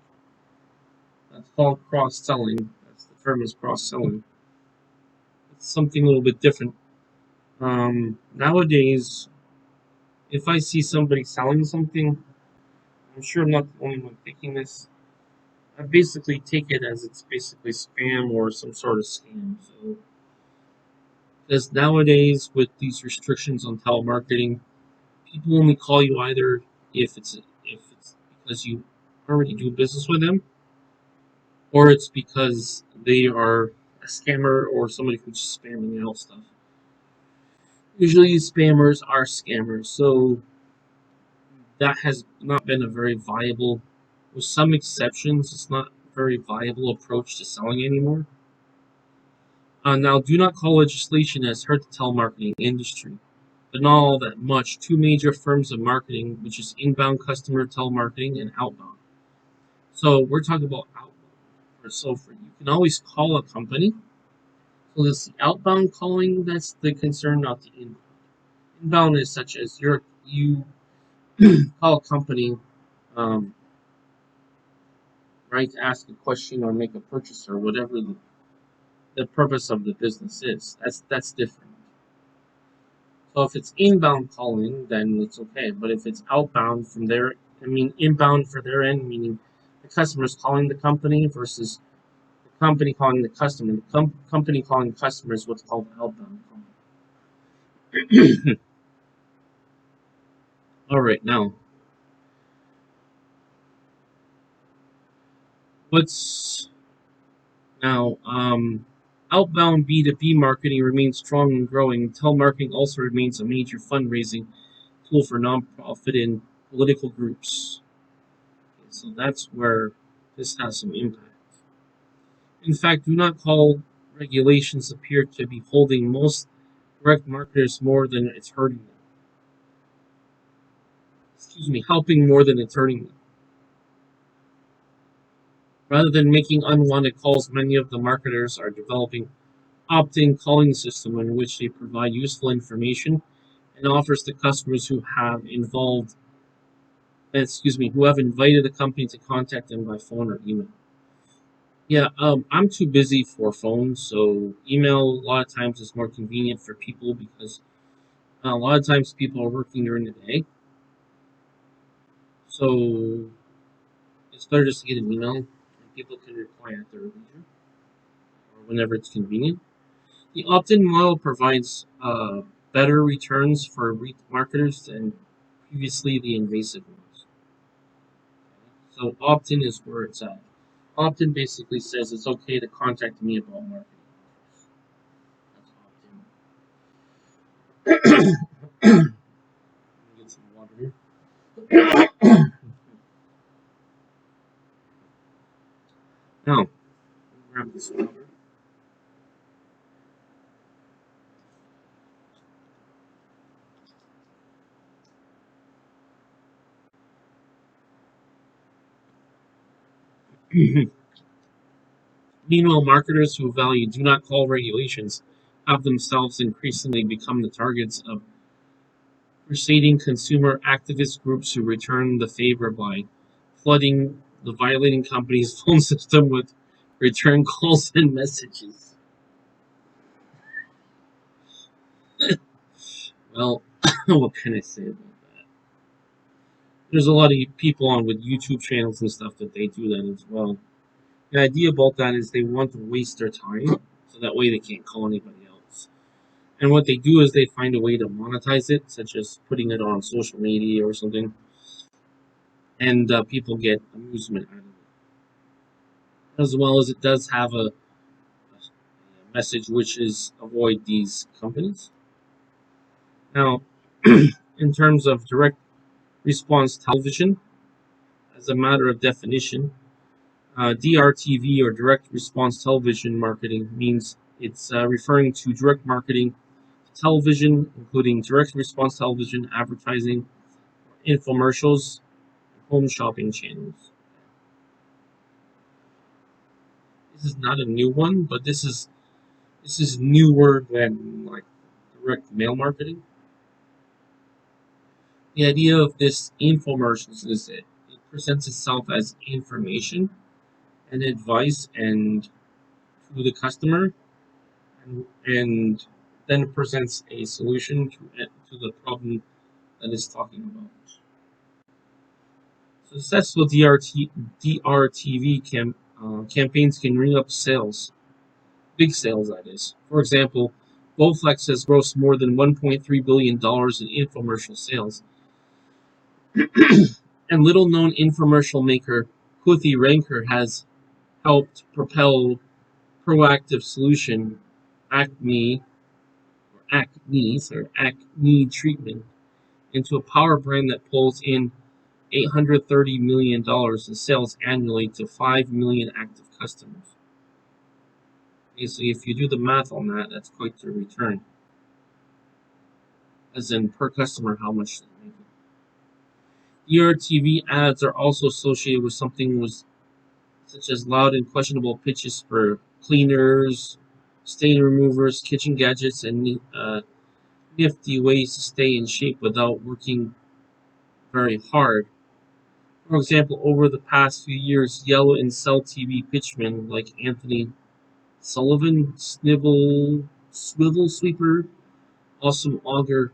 That's called cross-selling. That's the term is cross-selling. It's something a little bit different. Nowadays, if I see somebody selling something, I'm sure I'm not the only one thinking this. I basically take it as it's basically spam or some sort of scam. So, because nowadays with these restrictions on telemarketing, people only call you either if it's because you already do business with them, or it's because they are a scammer or somebody who's just spamming out stuff. Usually, spammers are scammers, so that has not been a very viable, with some exceptions, it's not a very viable approach to selling anymore. Now, do not call legislation has hurt the telemarketing industry, but not all that much. Two major forms of marketing, which is inbound customer telemarketing and outbound. So we're talking about outbound. You can always call a company. So this outbound calling, that's the concern, not the inbound. Inbound is such as you call a company, um, right? To ask a question or make a purchase or whatever the purpose of the business is. That's different. So if it's inbound calling, then it's okay. But if it's outbound from their, I mean, inbound for their end, meaning the customer's calling the company versus the company calling the customer. The company calling the customer is what's called outbound calling. All right, now what's now outbound B2B marketing remains strong and growing. Telemarketing also remains a major fundraising tool for nonprofit and political groups. Okay, so that's where this has some impact. In fact, do not call regulations appear to be holding most direct marketers more than it's hurting them. Excuse me, helping more than it's hurting them. Rather than making unwanted calls, many of the marketers are developing opt-in calling system in which they provide useful information and offers to customers who have invited the company to contact them by phone or email. Yeah, I'm too busy for phone, so email a lot of times is more convenient for people because a lot of times people are working during the day, so it's better just to get an email and people can reply at their leisure or whenever it's convenient. The opt-in model provides better returns for marketers than previously the invasive ones. So opt-in is where it's at. Opt-in basically says it's okay to contact me about marketing. That's opt-in. Let me get some water here. Now, grab this water. Meanwhile, marketers who value do not call regulations have themselves increasingly become the targets of crusading consumer activist groups who return the favor by flooding the violating company's phone system with return calls and messages. Well, what can I say about that? There's a lot of people on with YouTube channels and stuff that they do that as well. The idea about that is they want to waste their time, so that way they can't call anybody else. And what they do is they find a way to monetize it, such as putting it on social media or something, and people get amusement out of it. As well as it does have a message, which is avoid these companies. Now, in terms of direct response television, as a matter of definition, DRTV or direct response television marketing means it's referring to direct marketing television, including direct response television, advertising, infomercials, home shopping channels. This is not a new one, but this is newer than like direct mail marketing. The idea of this infomercials is it presents itself as information and advice and to the customer, and then it presents a solution to the problem that it's talking about. Successful DRTV campaigns can ring up sales, big sales that is. For example, Bowflex has grossed more than $1.3 billion in infomercial sales. And little-known infomercial maker Kuthi Ranker has helped propel proactive solution acne treatment into a power brand that pulls in $830 million in sales annually to 5 million active customers. Okay, so if you do the math on that, that's quite the return. As in per customer, how much they make. ERTV ads are also associated with such as loud and questionable pitches for cleaners, stain removers, kitchen gadgets, and nifty ways to stay in shape without working very hard. For example, over the past few years, Yellow and Cell TV pitchmen like Anthony Sullivan, Swivel Sweeper, Awesome Auger,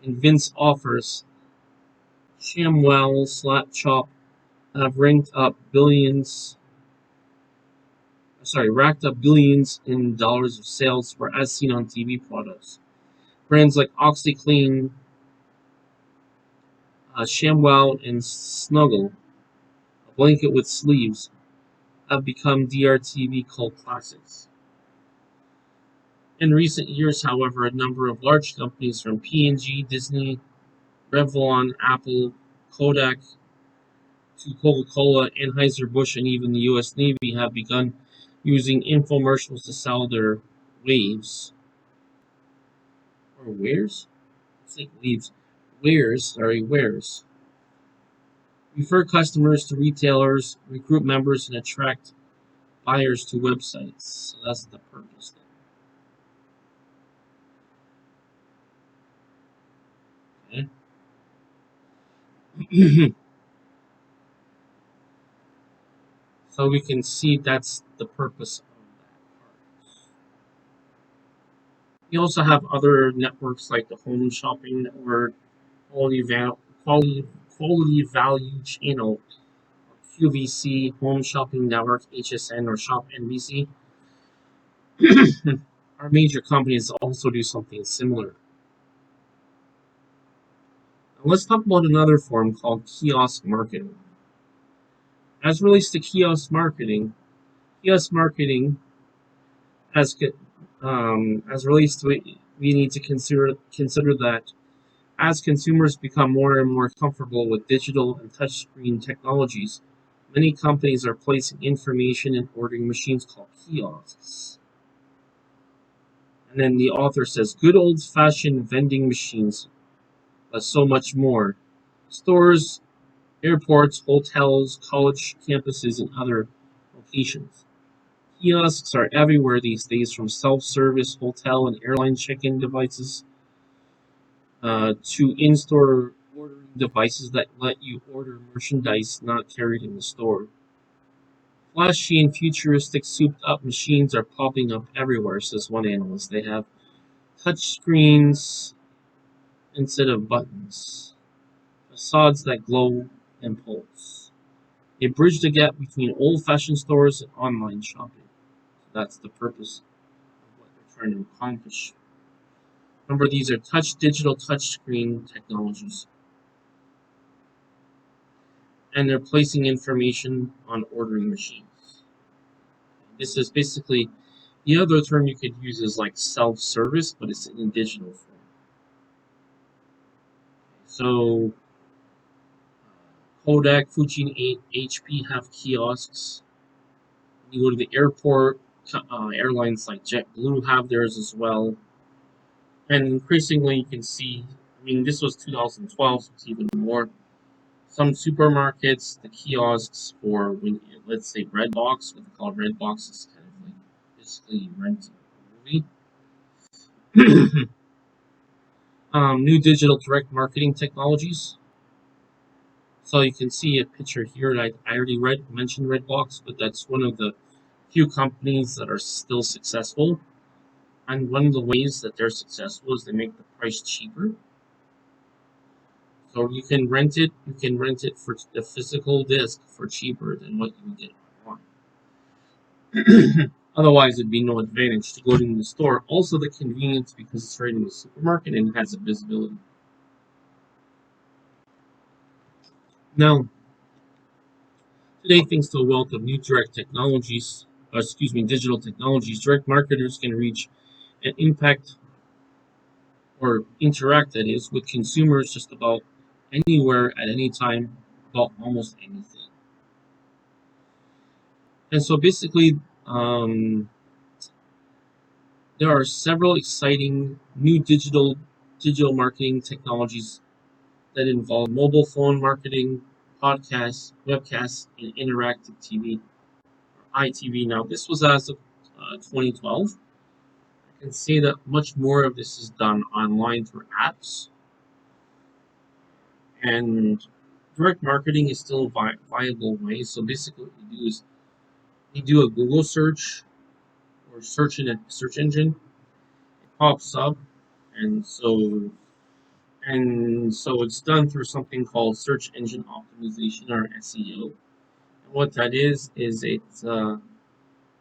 and Vince Offers, Shamwell, Slap Chop have racked up billions in dollars of sales for as seen on TV products. Brands like OxyClean, ShamWow, and Snuggle, a blanket with sleeves, have become DRTV cult classics. In recent years, however, a number of large companies from P&G, Disney, Revlon, Apple, Kodak, to Coca-Cola, Anheuser-Busch, and even the U.S. Navy have begun using infomercials to sell their waves. Or wares? It's like waves. Wares. Refer customers to retailers, recruit members, and attract buyers to websites. So that's the purpose there. Okay? So we can see that's the purpose of that part. We also have other networks like the Home Shopping Network, Quality, Quality, Quality Value Channel, QVC, Home Shopping Network, HSN, or Shop NBC. Our major companies also do something similar. Now let's talk about another form called kiosk marketing. As relates to kiosk marketing as as relates to it, we need to consider that as consumers become more and more comfortable with digital and touchscreen technologies, many companies are placing information in ordering machines called kiosks. And then the author says, good old-fashioned vending machines, but so much more. Stores, airports, hotels, college campuses, and other locations. Kiosks are everywhere these days, from self-service hotel and airline check-in devices to in-store ordering devices that let you order merchandise not carried in the store. Flashy and futuristic souped-up machines are popping up everywhere, says one analyst. They have touch screens instead of buttons, facades that glow and pulse. They bridge the gap between old-fashioned stores and online shopping. That's the purpose of what they're trying to accomplish. Remember, these are digital touchscreen technologies, and they're placing information on ordering machines. This is basically the other term you could use is like self-service, but it's in digital form. So Kodak, Fuji, and HP have kiosks. You go to the airport, airlines like JetBlue have theirs as well. And increasingly, you can see, I mean, this was 2012, so it's even more. Some supermarkets, the kiosks for, when, let's say, Redbox, what they call Redbox is kind of like basically rent a movie. New digital direct marketing technologies. So you can see a picture here that I already mentioned Redbox, but that's one of the few companies that are still successful. And one of the ways that they're successful is they make the price cheaper. So you can rent it. You can rent it for the physical disc for cheaper than what you would get online. Otherwise, it'd be no advantage to go to the store. Also, the convenience because it's right in the supermarket and it has a visibility. Now, today, thanks to a wealth of new digital technologies, direct marketers can reach and impact or interact, that is, with consumers just about anywhere at any time about almost anything. And so basically, there are several exciting new digital marketing technologies that involve mobile phone marketing, podcasts, webcasts, and interactive TV, or ITV. Now, this was as of 2012. I can say that much more of this is done online through apps and direct marketing is still a viable way. So basically, what you do is you do a Google search or search in a search engine. It pops up, and so it's done through something called search engine optimization or SEO. And what that is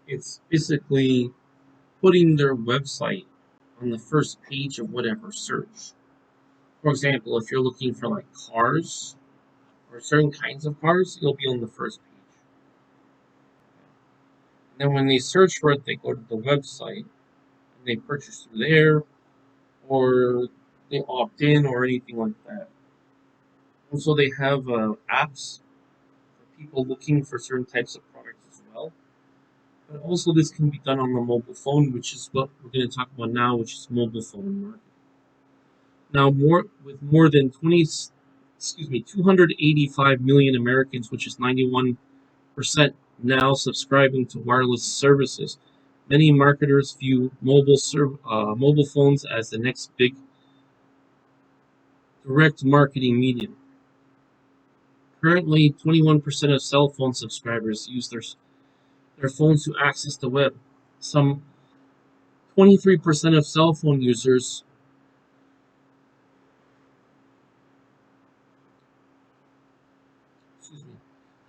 it's basically putting their website on the first page of whatever search. For example, if you're looking for like cars or certain kinds of cars, you'll be on the first page. And then when they search for it, they go to the website and they purchase through there or they opt in or anything like that. Also, they have apps for people looking for certain types of products as well. But also, this can be done on the mobile phone, which is what we're going to talk about now, which is mobile phone marketing. Now, more than 285 million Americans, which is 91% now subscribing to wireless services. Many marketers view mobile phones as the next big direct marketing medium. Currently, 21% of cell phone subscribers use their phones to access the web. Some 23% of cell phone users excuse me,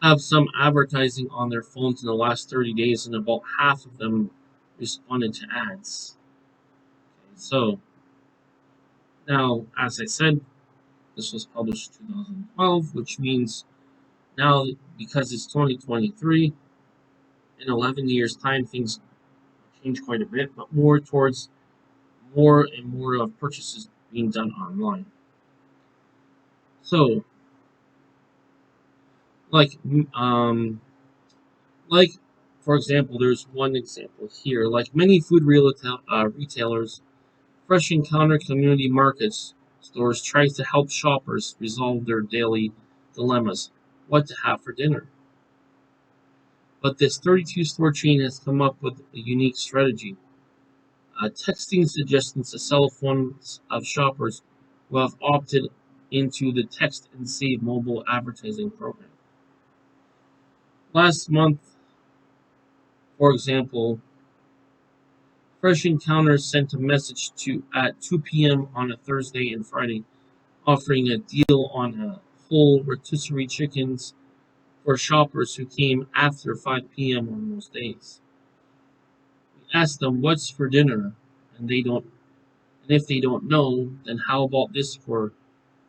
have some advertising on their phones in the last 30 days, and about half of them responded to ads. Okay, so, now, as I said, this was published in 2012, which means now, because it's 2023, in 11 years' time, things change quite a bit, but more towards more and more of purchases being done online. So, like, like for example, there's one example here. Like many food retailers, Fresh Encounter Community Markets stores tries to help shoppers resolve their daily dilemmas: what to have for dinner. But this 32-store chain has come up with a unique strategy, texting suggestions to cell phones of shoppers who have opted into the Text and Save mobile advertising program. Last month, for example, Fresh Encounters sent a message to at 2 p.m. on a Thursday and Friday, offering a deal on a whole rotisserie chickens for shoppers who came after 5 p.m. on those days. We asked them what's for dinner, and and if they don't know, then how about this for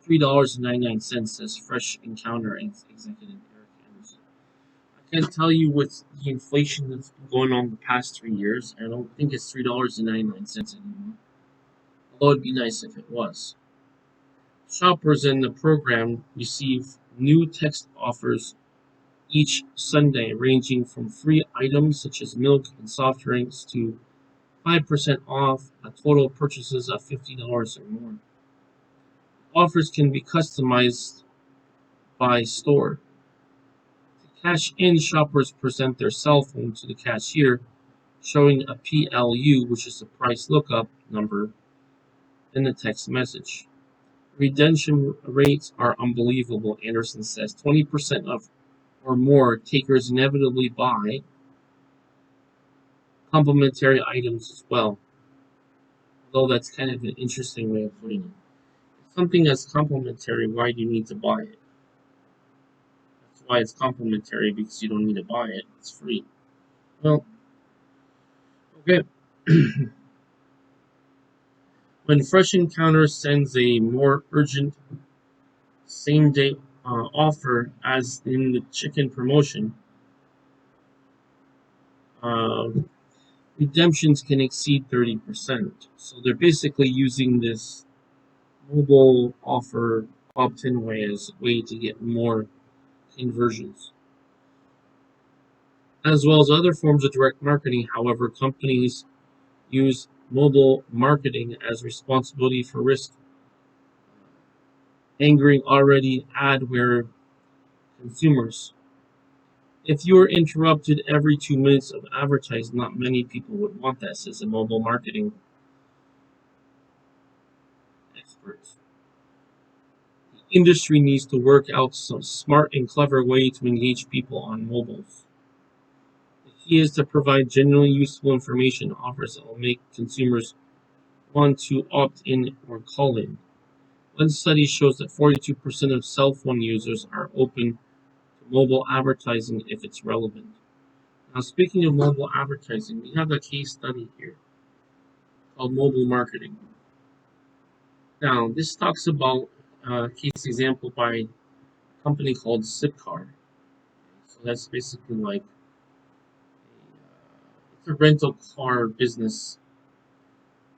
$3.99, says Fresh Encounter executive Eric Anderson. I can't tell you with the inflation that's been going on the past 3 years. I don't think it's $3.99 anymore. Although it'd be nice if it was. Shoppers in the program receive new text offers each Sunday, ranging from free items such as milk and soft drinks to 5% off total purchases of $50 or more. Offers can be customized by store. To cash in, shoppers present their cell phone to the cashier, showing a PLU, which is the price lookup number, in the text message. Redemption rates are unbelievable, Anderson says. 20% of or more takers inevitably buy complementary items as well. Although that's kind of an interesting way of putting it. If something that's complementary, why do you need to buy it? That's why it's complementary, because you don't need to buy it. It's free. Well, okay. When Fresh Encounter sends a more urgent same day offer, as in the chicken promotion, uh, redemptions can exceed 30%. So they're basically using this mobile offer opt-in way as a way to get more conversions. As well as other forms of direct marketing, however, companies use mobile marketing as responsibility for risk, angering already ad-aware consumers. If you are interrupted every 2 minutes of advertising, not many people would want that, says a mobile marketing expert. The industry needs to work out some smart and clever way to engage people on mobiles. The key is to provide genuinely useful information offers that will make consumers want to opt in or call in. One study shows that 42% of cell phone users are open to mobile advertising if it's relevant. Now, speaking of mobile advertising, we have a case study here called mobile marketing. Now, this talks about a case example by a company called Zipcar. So that's basically like it's a rental car business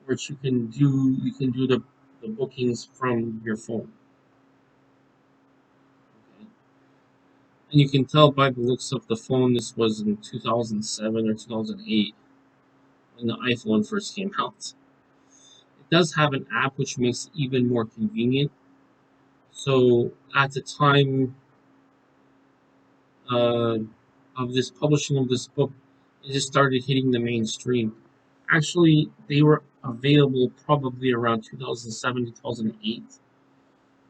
which you can do the bookings from your phone. Okay? And you can tell by the looks of the phone this was in 2007 or 2008 when the iPhone first came out. It does have an app which makes it even more convenient. So at the time uh, of this publishing of this book, it just started hitting the mainstream. Actually, they were available probably around 2007, 2008,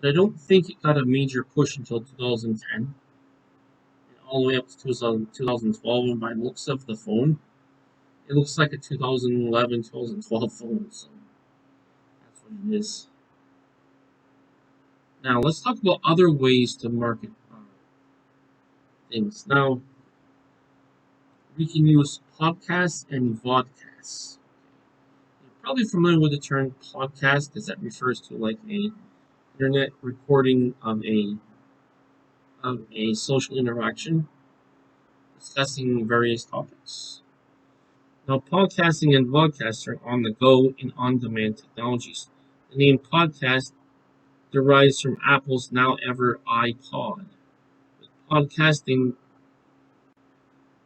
but I don't think it got a major push until 2010, and all the way up to 2012. And by the looks of the phone, it looks like a 2011, 2012 phone, so that's what it is. Now, let's talk about other ways to market things. Now, we can use podcasts and vodcasts. You're probably familiar with the term podcast because that refers to like a internet recording of a social interaction discussing various topics. Now, podcasting and vodcasts are on the go and on demand technologies. The name podcast derives from Apple's now ever iPod. With podcasting,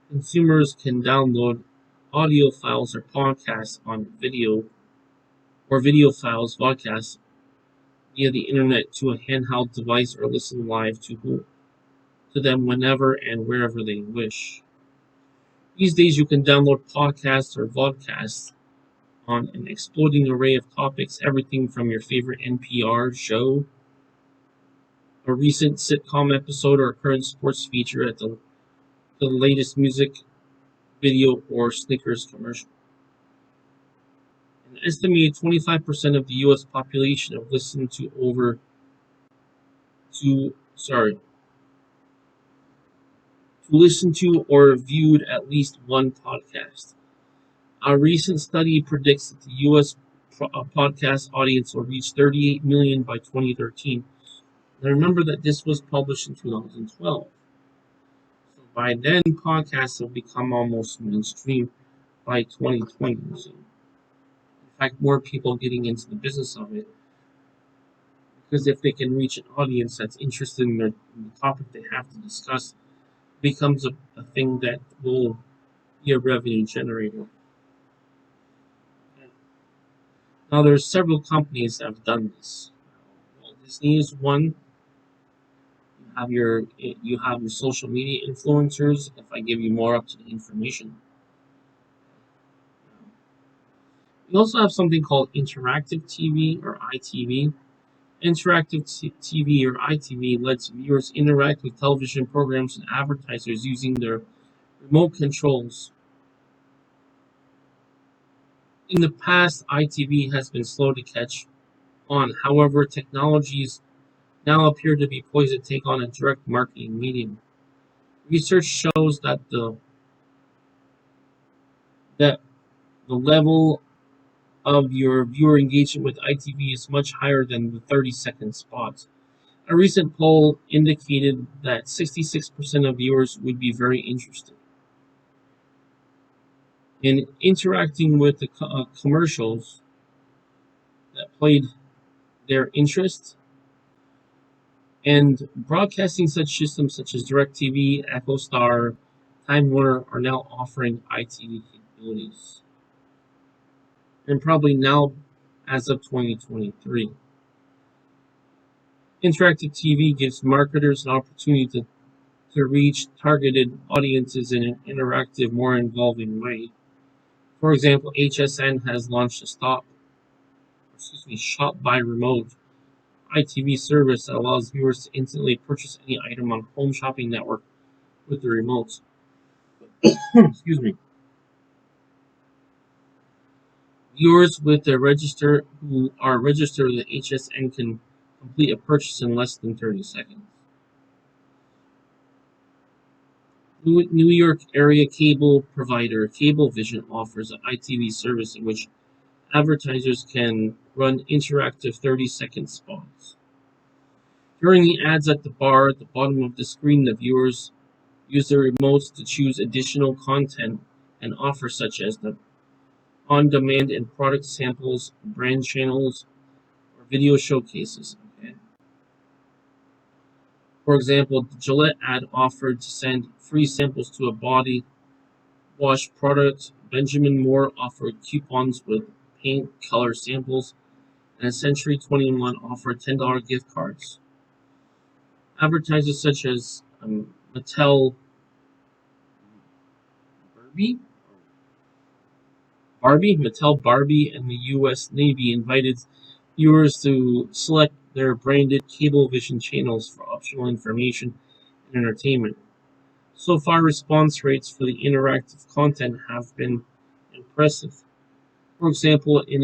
consumers can download audio files or podcasts on video or video files, vodcasts, via the internet to a handheld device or listen live to them whenever and wherever they wish. These days, you can download podcasts or vodcasts on an exploding array of topics, everything from your favorite NPR show, a recent sitcom episode, or a current sports feature to the latest music, video, or Snickers commercial. An estimated 25% of the U.S. population have listened to listen to or viewed at least one podcast. A recent study predicts that the U.S. Podcast audience will reach 38 million by 2013. Now remember that this was published in 2012. So by then, podcasts have become almost mainstream by 2020. So in fact, more people getting into the business of it because if they can reach an audience that's interested in the topic they have to discuss, it becomes a thing that will be a revenue generator. Now, there's several companies that have done this. Walt Disney is one. You have your social media influencers. If I give you more up to the information, we also have something called interactive TV or ITV. Interactive TV or ITV lets viewers interact with television programs and advertisers using their remote controls. In the past, ITV has been slow to catch on. However, technologies now appear to be poised to take on a direct marketing medium. Research shows that the level of your viewer engagement with ITV is much higher than the 30-second spots. A recent poll indicated that 66% of viewers would be very interested in interacting with the commercials that played their interest, and broadcasting such systems such as DirecTV, EchoStar, Time Warner are now offering ITV capabilities. And probably now as of 2023. Interactive TV gives marketers an opportunity to reach targeted audiences in an interactive, more involving way. For example, HSN has launched a shop by remote ITV service that allows viewers to instantly purchase any item on home shopping network with their remotes. Excuse me. Viewers with a register who are registered with the HSN can complete a purchase in less than 30 seconds. New York area cable provider Cablevision offers an ITV service in which advertisers can run interactive 30-second spots. During the ads at the bar at the bottom of the screen, the viewers use their remotes to choose additional content and offers such as the on-demand and product samples, brand channels, or video showcases. Okay. For example, the Gillette ad offered to send free samples to a body wash product. Benjamin Moore offered coupons with paint color samples, and Century 21 offered $10 gift cards. Advertisers such as Barbie, Mattel Barbie, and the U.S. Navy invited viewers to select their branded Cablevision channels for optional information and entertainment. So far, response rates for the interactive content have been impressive. For example, in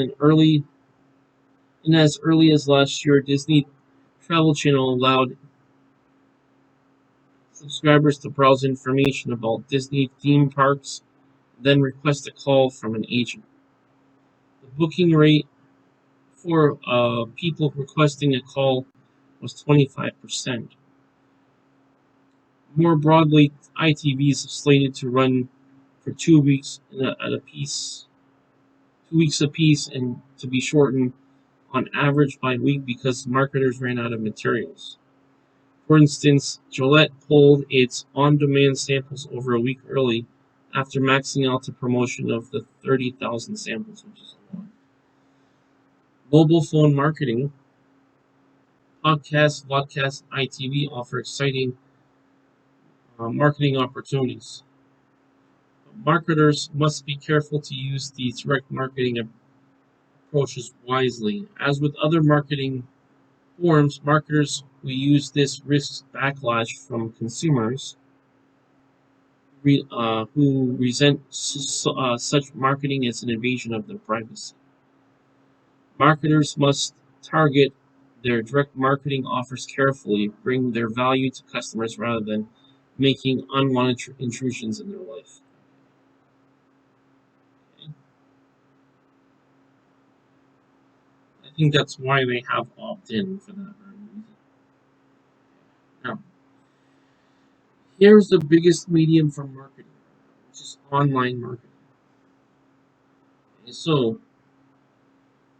as early as last year, Disney Travel Channel allowed subscribers to browse information about Disney theme parks, then request a call from an agent. The booking rate for people requesting a call was 25%. More broadly, ITVs are slated to run for 2 weeks at a piece, 2 weeks apiece, and to be shortened on average by week because marketers ran out of materials. For instance, Gillette pulled its on-demand samples over a week early after maxing out the promotion of the 30,000 samples, which is a lot. Mobile phone marketing, podcasts, vodcasts, ITV offer exciting marketing opportunities. Marketers must be careful to use the direct marketing approaches wisely. As with other marketing forms, marketers who use this risk backlash from consumers who resent such marketing as an invasion of their privacy. Marketers must target their direct marketing offers carefully, bring their value to customers rather than making unwanted intrusions in their life. Okay. I think that's why they have opt-in for that very reason. Now, here's the biggest medium for marketing, which is online marketing. Okay, so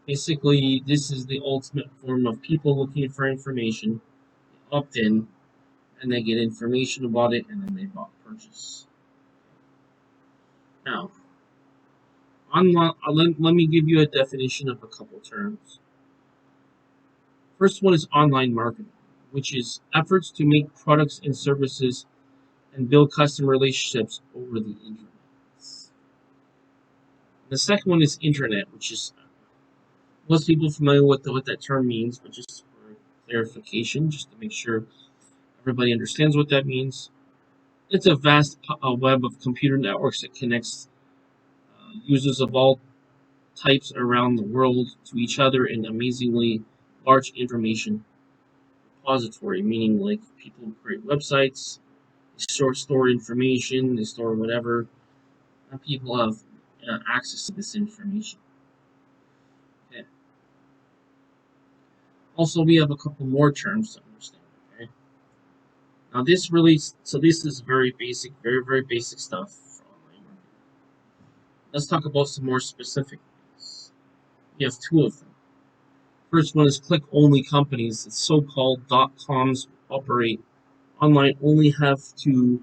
basically, this is the ultimate form of people looking for information, opt in, and they get information about it, and then they purchase. Now, let me give you a definition of a couple terms. First one is online marketing, which is efforts to make products and services and build customer relationships over the internet. The second one is internet, which is most people familiar with what that term means, but just for clarification, just to make sure everybody understands what that means. It's a vast web of computer networks that connects users of all types around the world to each other in amazingly large information repository, meaning like people create websites, they store information, they store whatever, and people have access to this information. Okay. Also, we have a couple more terms to understand. Okay. Now, this is very basic, very basic stuff for online marketing. Let's talk about some more specific things. We have two of them. First one is click-only companies. The so-called .coms operate online, only have to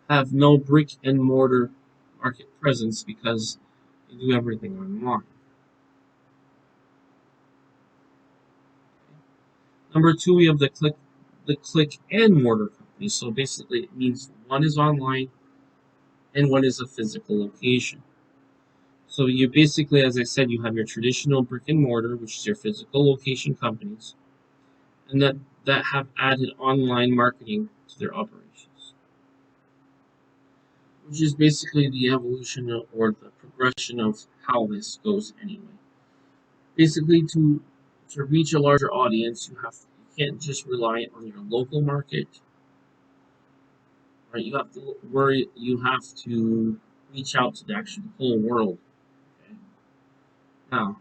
have no brick and mortar market presence because they do everything online. Number two, we have the click and mortar companies. So basically, it means one is online and one is a physical location. So you basically, as I said, you have your traditional brick and mortar, which is your physical location companies. and that have added online marketing to their operations, which is basically the evolution or the progression of how this goes anyway. Basically, to reach a larger audience, you can't just rely on your local market, right? You have to reach out to the actual whole world. Okay? Now,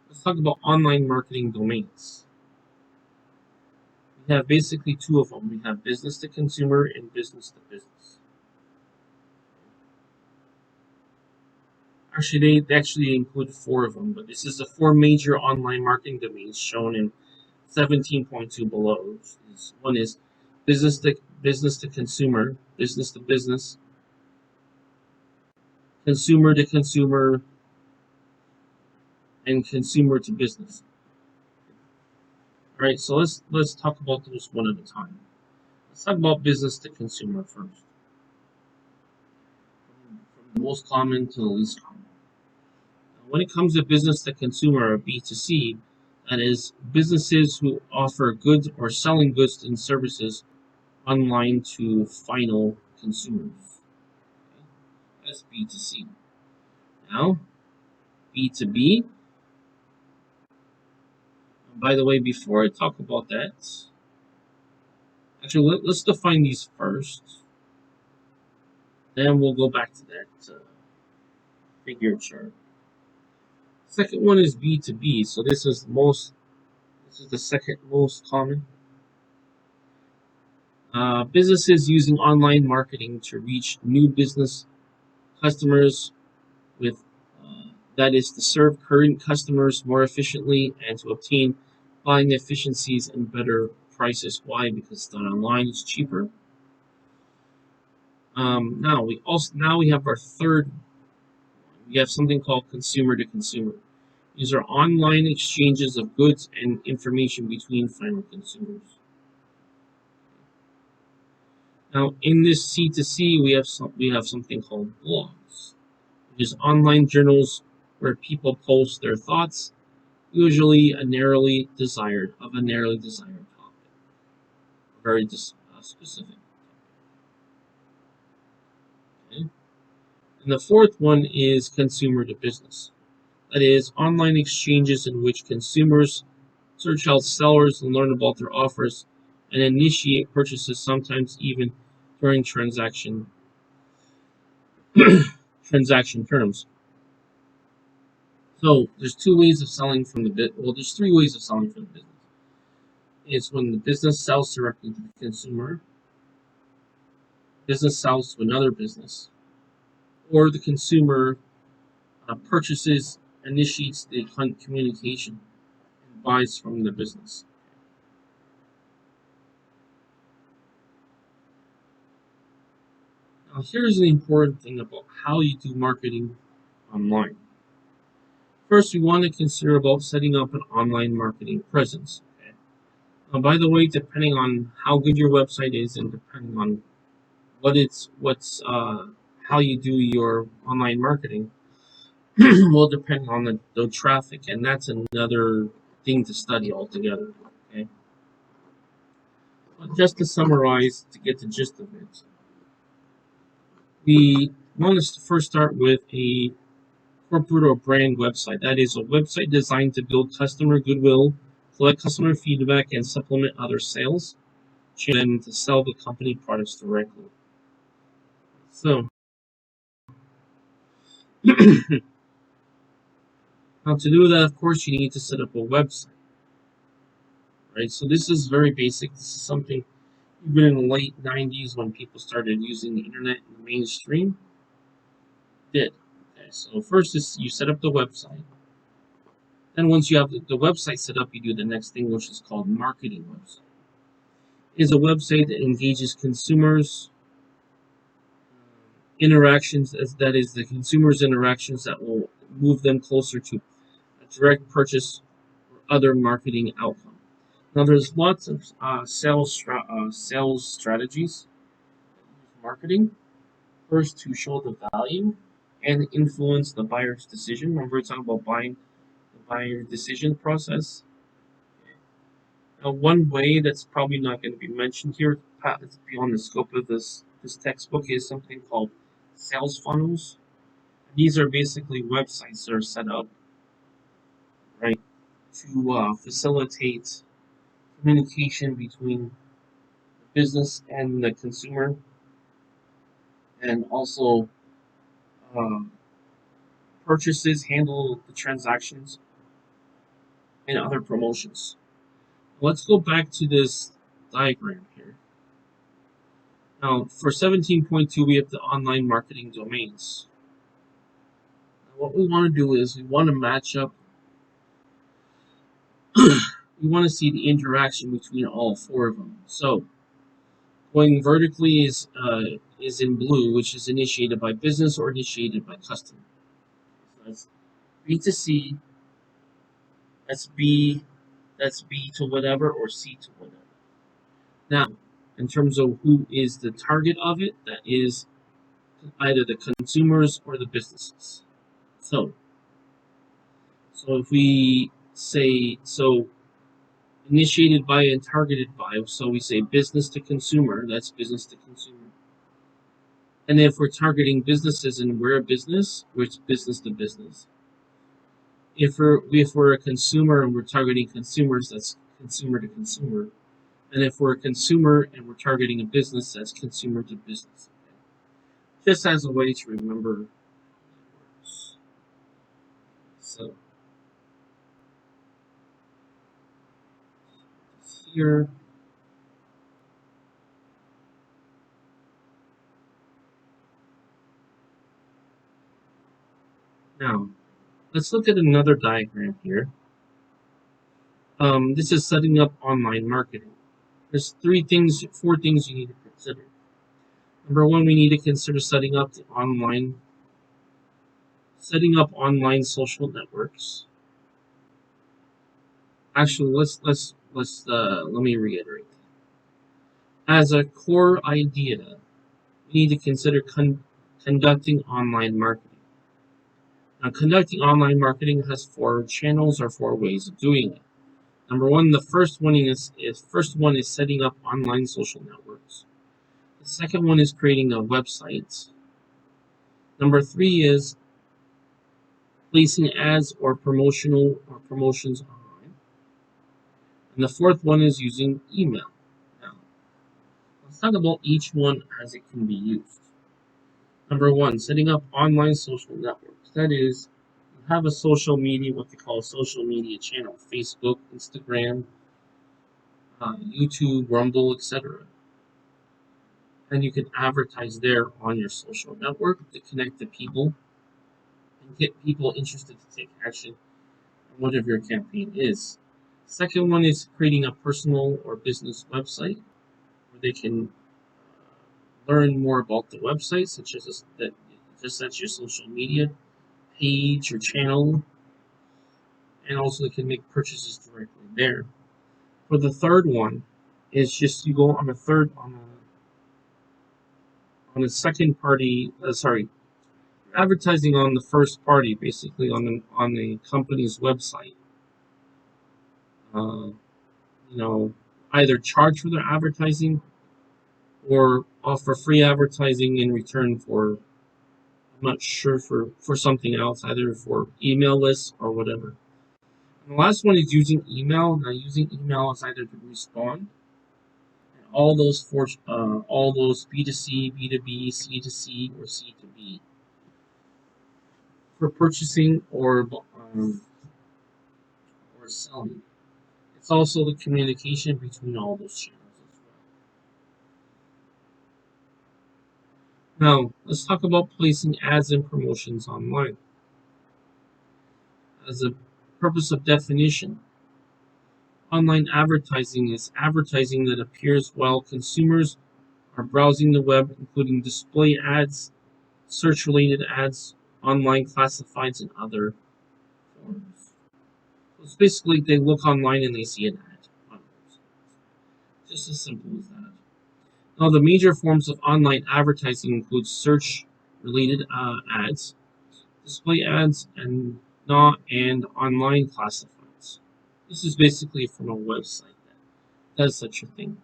let's talk about online marketing domains. We have basically two of them. We have business to consumer and business to business. Actually, they actually include four of them, but this is the four major online marketing domains shown in 17.2 below. One is business to consumer, business to business, consumer to consumer, and consumer to business. All right, so let's talk about those one at a time. Let's talk about business to consumer first, from the most common to the least common. When it comes to business to consumer or B2C, that is businesses who offer goods or selling goods and services online to final consumers. Okay? That's B2C. Now, B2B. By the way, before I talk about that, actually, let's define these first. Then we'll go back to that figure chart. Second one is B2B. So this is the second most common. Businesses using online marketing to reach new business customers with that is to serve current customers more efficiently and to obtain buying efficiencies and better prices. Why? Because it's done online, it's cheaper. Now we have our third one. We have something called consumer to consumer. These are online exchanges of goods and information between final consumers. Now, in this C2C, we have something called blogs, which is online journals where people post their thoughts, usually a narrowly desired topic, very specific. Okay? And the fourth one is consumer to business. That is online exchanges in which consumers search out sellers and learn about their offers and initiate purchases, sometimes even during transaction terms. So there's two ways of selling from the bit. Well, there's three ways of selling from the business. It's when the business sells directly to the consumer, business sells to another business, or the consumer purchases, initiates the communication, and buys from the business. Now, here's the important thing about how you do marketing online. First, we want to consider about setting up an online marketing presence. Okay? By the way, depending on how good your website is and depending on how you do your online marketing, will depend on the traffic, and that's another thing to study altogether. Okay, but just to summarize, to get the gist of it, we want to first start with a corporate or brand website. That is a website designed to build customer goodwill, collect customer feedback, and supplement other sales, and to sell the company products directly. So, now to do that, of course, you need to set up a website, right? So this is very basic. This is something even in the late 90s when people started using the internet in the mainstream did. Okay, so first is you set up the website. Then once you have the website set up, you do the next thing, which is called marketing website. It is a website that engages consumers interactions, as that is the consumers interactions that will move them closer to a direct purchase or other marketing outcome. Now there's lots of sales strategies, marketing. First, to show the value. and influence the buyer's decision. Remember, we're talking about buying the buyer decision process. Now, one way that's probably not going to be mentioned here, it's beyond the scope of this textbook, is something called sales funnels. These are basically websites that are set up, right, to facilitate communication between the business and the consumer, and also uh, purchases, handle the transactions, and other promotions. Let's go back to this diagram here. Now, for 17.2, we have the online marketing domains. Now, what we want to do is we want to match up, we want to see the interaction between all four of them. So, going vertically is in blue, which is initiated by business or initiated by customer. So that's B2C, that's B to whatever, or C to whatever. Now, in terms of who is the target of it, that is either the consumers or the businesses. So if we say, initiated by and targeted by, so we say business to consumer, that's business to consumer. And if we're targeting businesses and we're a business, it's business to business. If we're a consumer and we're targeting consumers, that's consumer to consumer. And if we're a consumer and we're targeting a business, that's consumer to business. Just as a way to remember words. So here, now let's look at another diagram here. This is setting up online marketing. There's four things you need to consider. Number one, we need to consider setting up online social networks. Actually, let me reiterate. As a core idea, we need to consider conducting online marketing. Now, conducting online marketing has four channels or four ways of doing it. Number one, the first one is setting up online social networks. The second one is creating a website. Number three is placing ads or promotions online. And the fourth one is using email. Now, let's talk about each one as it can be used. Number one, setting up online social networks. That is, you have a social media, what they call a social media channel, Facebook, Instagram, YouTube, Rumble, etc. And you can advertise there on your social network to connect to people and get people interested to take action on whatever your campaign is. Second one is creating a personal or business website where they can learn more about the website, such as that's your social media page or channel, and also they can make purchases directly there. For the third one, is just you go on a second party. Advertising on the first party, basically on the company's website. Either charge for their advertising or offer free advertising in return for, I'm not sure, for something else, either for email lists or whatever. And the last one is using email. Now, using email is either to respond, and all those B2C, B2B, C2C, or C2B for purchasing or selling. It's also the communication between all those channels as well. Now, let's talk about placing ads and promotions online. As a purpose of definition, online advertising is advertising that appears while consumers are browsing the web, including display ads, search-related ads, online classifieds, and other forms. So it's basically they look online and they see an ad on websites. Just as simple as that. Now, the major forms of online advertising include search-related ads, display ads, and not and online classifieds. This is basically from a website that does such a thing.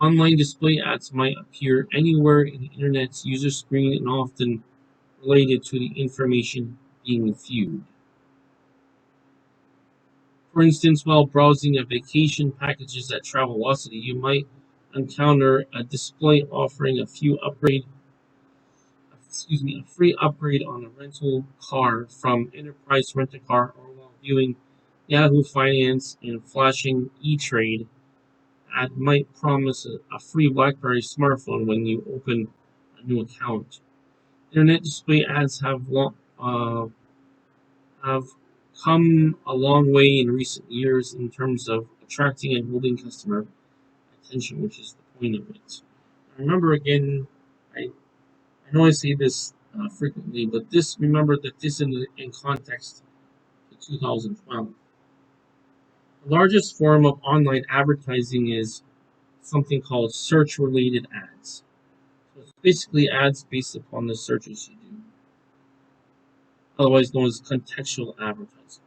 Online display ads might appear anywhere in the internet's user screen and often related to the information being viewed. For instance, while browsing a vacation packages at Travelocity, you might encounter a display offering a free upgrade on a rental car from Enterprise Rent a Car, or while viewing Yahoo Finance and flashing E-Trade ad might promise a free BlackBerry smartphone when you open a new account. Internet display ads have come a long way in recent years in terms of attracting and holding customer attention, which is the point of it. Remember again, I, I know I say this frequently, but remember that this in context to 2012. The largest form of online advertising is something called search-related ads. So it's basically ads based upon the searches you do, otherwise known as contextual advertising,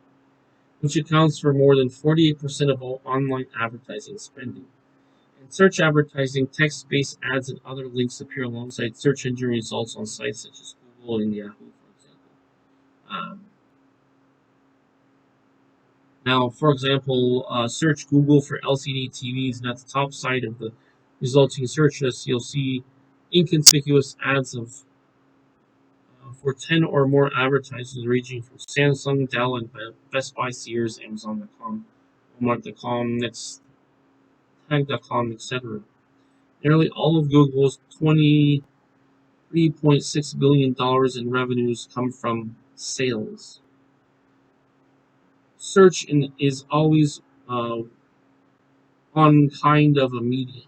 which accounts for more than 48% of all online advertising spending. In search advertising, text-based ads and other links appear alongside search engine results on sites such as Google and Yahoo, for example. Now, for example, search Google for LCD TVs, and at the top side of the resulting search list, you'll see inconspicuous ads for 10 or more advertisers ranging from Samsung, Dell, and Best Buy, Sears, Amazon.com, Walmart.com, Nexttag.com, etc. Nearly all of Google's $23.6 billion in revenues come from sales. Search is always on kind of a medium.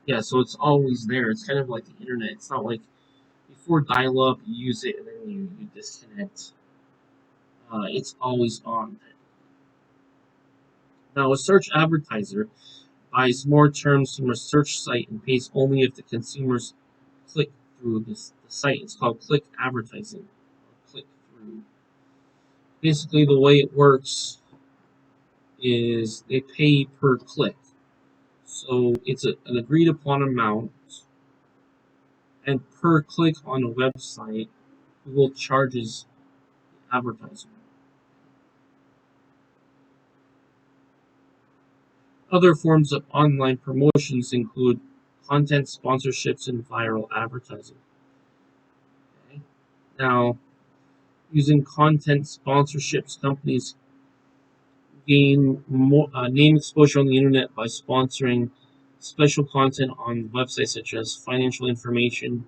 Yeah, so it's always there. It's kind of like the internet. It's not like before dial-up, you use it and then you disconnect. It's always on. Now, a search advertiser buys more terms from a search site and pays only if the consumers click through the site. It's called click advertising, or click through. Basically, the way it works is they pay per click. So it's an agreed upon amount, and per click on a website, Google charges the advertiser. Other forms of online promotions include content sponsorships and viral advertising. Okay. Now, using content sponsorships, companies gain more name exposure on the internet by sponsoring special content on websites such as financial information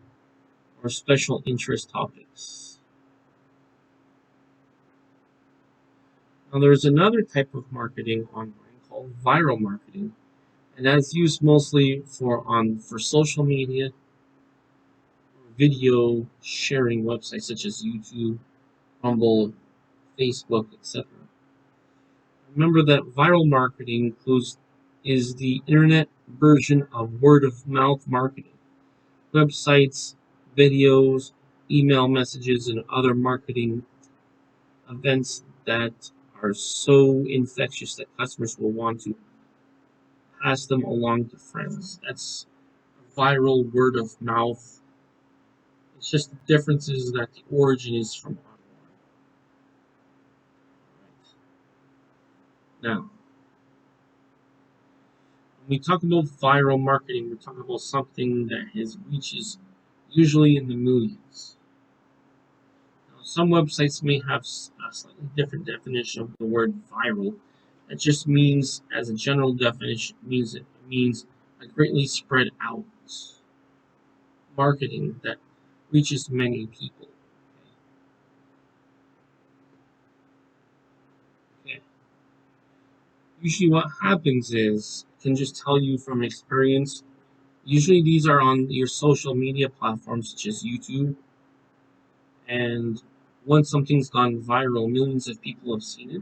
or special interest topics. Now, there's another type of marketing online called viral marketing, and that's used mostly for social media, video sharing websites such as YouTube, Rumble, Facebook, etc. Remember that viral marketing is the internet version of word of mouth marketing. Websites, videos, email messages, and other marketing events that are so infectious that customers will want to pass them along to friends. That's viral word of mouth. It's just the difference is that the origin is from online. Now, when we talk about viral marketing, we're talking about something that has reaches usually in the millions. Now, some websites may have a slightly different definition of the word viral. It just means, as a general definition, it means a greatly spread out marketing that reaches many people. Okay. Usually, what happens is, I can just tell you from experience. Usually, these are on your social media platforms such as YouTube, and once something's gone viral, millions of people have seen it.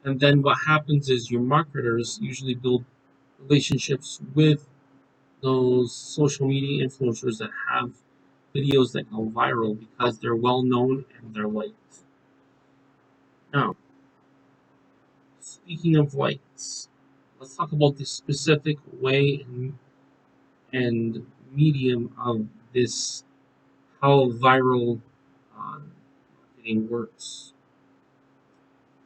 And then what happens is your marketers usually build relationships with those social media influencers that have videos that go viral because they're well known and they're liked. Now, speaking of likes, let's talk about the specific way and medium of this, how viral marketing works.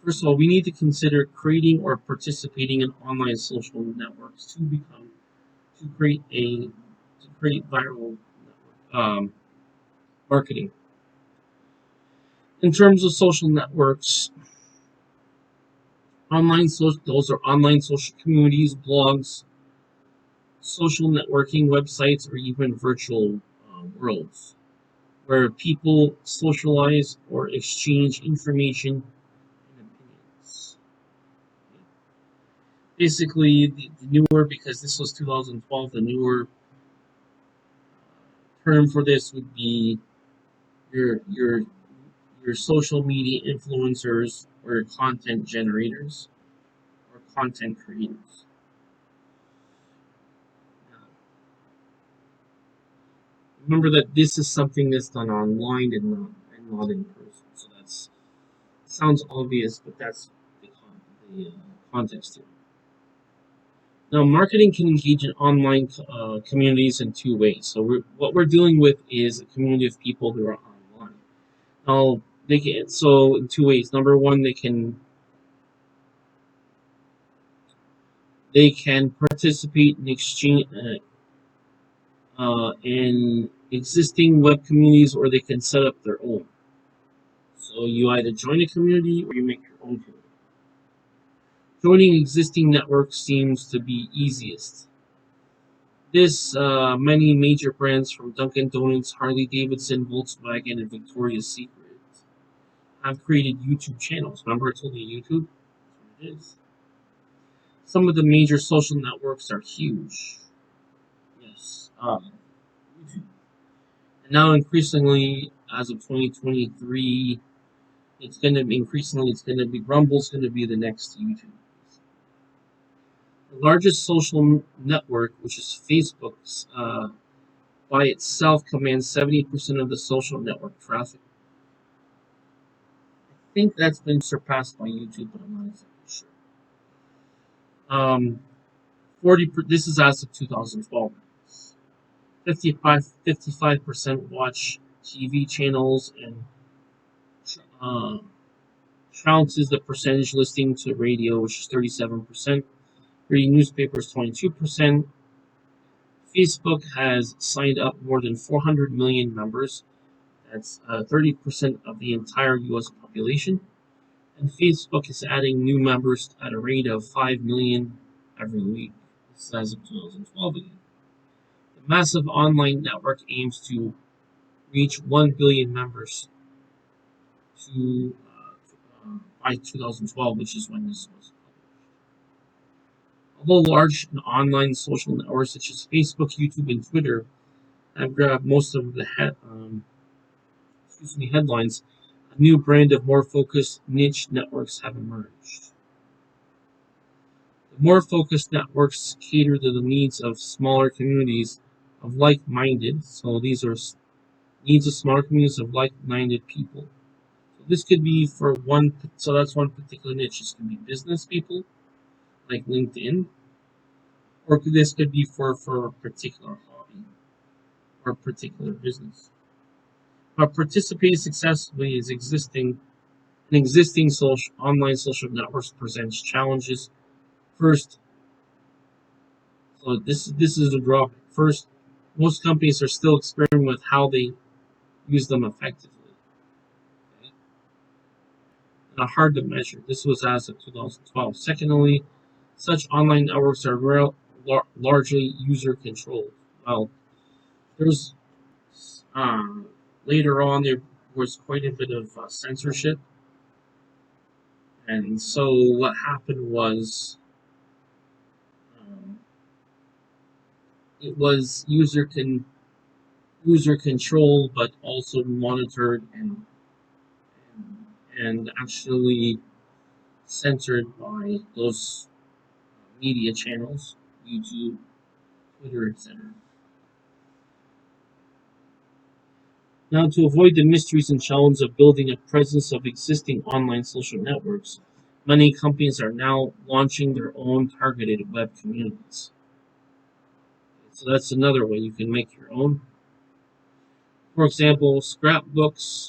First of all, we need to consider creating or participating in online social networks to create a to create viral marketing. In terms of social networks, those are online social communities, blogs, social networking websites, or even virtual worlds where people socialize or exchange information and opinions. Basically, the newer, because this was 2012, the newer term for this would be your your your social media influencers or your content generators or content creators. Now, remember that this is something that's done online and not in person. So that's sounds obvious, but that's the context here. Now, marketing can engage in online communities in two ways. So what we're dealing with is a community of people who are online. Now, they can so in two ways. Number one, they can participate in exchange in existing web communities, or they can set up their own. So you either join a community or you make your own community. Joining existing networks seems to be easiest. This many major brands from Dunkin' Donuts, Harley Davidson, Volkswagen, and Victoria's Secret have created YouTube channels. Remember I told you YouTube? That's what it is. Some of the major social networks are huge. Yes. YouTube. And now increasingly, as of 2023, it's gonna be Rumble's gonna be the next YouTube. The largest social network, which is Facebook's, by itself commands 70% of the social network traffic. I think that's been surpassed by YouTube, but I'm not exactly sure. This is as of 2012. 55% watch TV channels and uh, counts is the percentage listing to radio, which is 37%. Reading newspapers, 22%. Facebook has signed up more than 400 million members. That's 30% of the entire US population. And Facebook is adding new members at a rate of 5 million every week. This is as of 2012 again. The massive online network aims to reach 1 billion members to by 2012, which is when this was published. Although large online social networks such as Facebook, YouTube, and Twitter have grabbed most of the headlines, a new brand of more focused niche networks have emerged. The more focused networks cater to the needs of smaller communities of like-minded. So these are needs of smaller communities of like-minded people. So this could be for one. So that's one particular niche. This could be business people, like LinkedIn, or this could be for a particular hobby or a particular business. But participating successfully is existing online social networks presents challenges. First, so this is a drawback. First, most companies are still experimenting with how they use them effectively. Okay? And are hard to measure. This was as of 2012. Secondly, such online networks are largely user controlled. Well, there's later on there was quite a bit of censorship, and so what happened was um, it was user control, but also monitored and actually censored by those media channels, YouTube, Twitter, etc. Now, to avoid the mysteries and challenges of building a presence of existing online social networks, many companies are now launching their own targeted web communities. So that's another way you can make your own. For example, scrapbooking.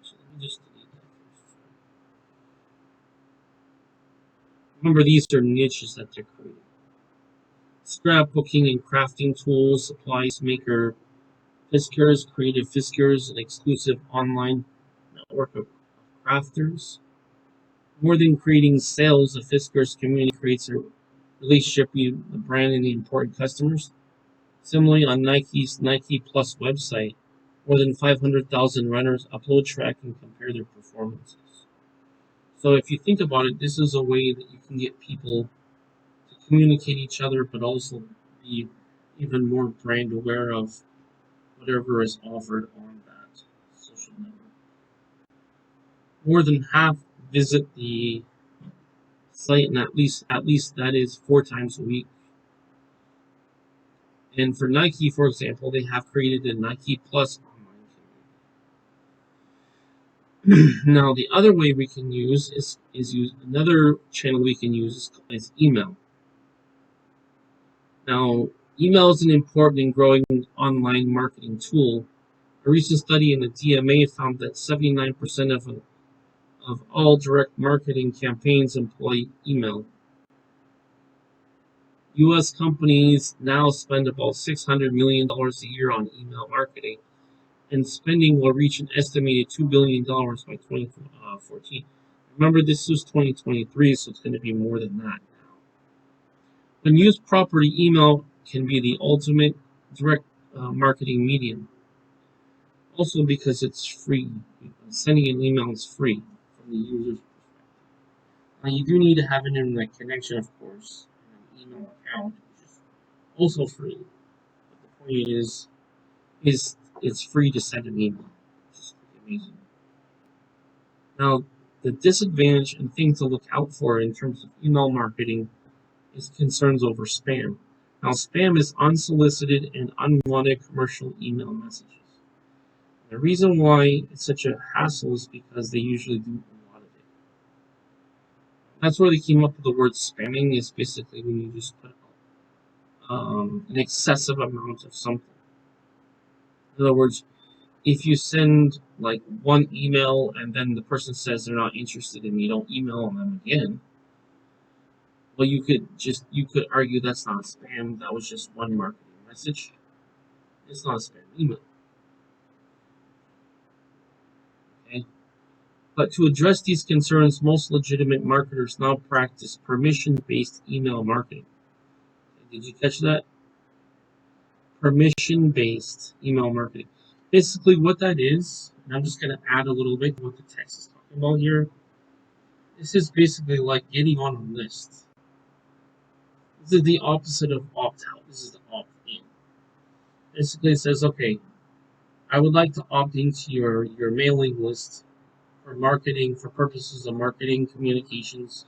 So let me just delete that first. Remember, these are niches that they're creating. Scrapbooking and crafting tools, supplies maker, Fiskars, creative Fiskars, an exclusive online network of crafters. More than creating sales, the Fiskars community creates a relationship with the brand and the important customers. Similarly, on Nike's Nike Plus website, more than 500,000 runners upload, track, and compare their performances. So if you think about it, this is a way that you can get people to communicate each other, but also be even more brand aware of whatever is offered on that social network. More than half visit the site, and at least that is 4 times a week. And for Nike, for example, they have created a Nike Plus online community. Now, the other way we can use is use another channel we can use is email. Now, email is an important and growing online marketing tool. A recent study in the DMA found that 79% of all direct marketing campaigns employ email. U.S. companies now spend about $600 million a year on email marketing, and spending will reach an estimated $2 billion by 2014. Remember, this was 2023, so it's going to be more than that now. When used properly, email can be the ultimate direct marketing medium. Also, because it's free. Sending an email is free from the user's perspective. Now, you do need to have an internet connection, of course, and an email account, which is also free. But the point is it's free to send an email, which is pretty amazing. Now, the disadvantage and things to look out for in terms of email marketing is concerns over spam. Now, spam is unsolicited and unwanted commercial email messages. The reason why it's such a hassle is because they usually do a lot of it. That's where they came up with the word spamming, is basically when you just put an excessive amount of something. In other words, if you send like one email and then the person says they're not interested and you don't email them again, well, you could argue that's not spam. That was just one marketing message. It's not a spam email. Okay. But to address these concerns, most legitimate marketers now practice permission-based email marketing. Did you catch that? Permission-based email marketing. Basically, what that is, and I'm just going to add a little bit to what the text is talking about here. This is basically like getting on a list. This is the opposite of opt-out. This is the opt-in. Basically, it says, okay, I would like to opt into your mailing list for marketing, for purposes of marketing, communications,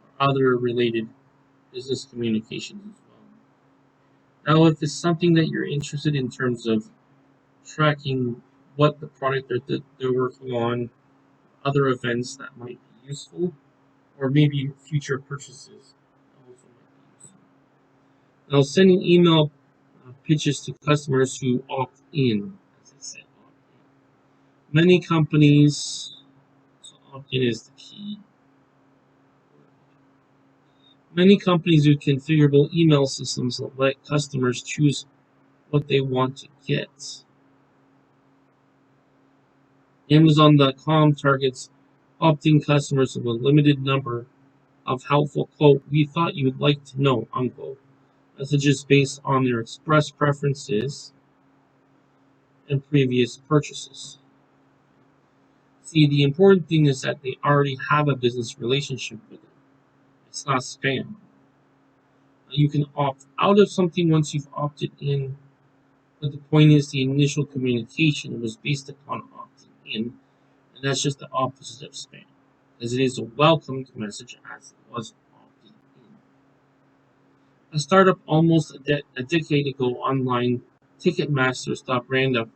or other related business communications as well. Now, if it's something that you're interested in terms of tracking what the product that they're working on, other events that might be useful, or maybe future purchases also might be useful. Now, sending email pitches to customers who opt in, as I said, opt in. Many companies, so opt in is the key. Many companies use configurable email systems that let customers choose what they want to get. Amazon.com targets opt-in customers with a limited number of helpful, quote, we thought you would like to know, unquote, messages based on their express preferences and previous purchases. See, the important thing is that they already have a business relationship with it. It's not spam. You can opt out of something once you've opted in, but the point is the initial communication was based upon opting in, and that's just the opposite of spam, as it is a welcomed message as it was opting in. A startup almost a decade ago online, Ticketmaster ran a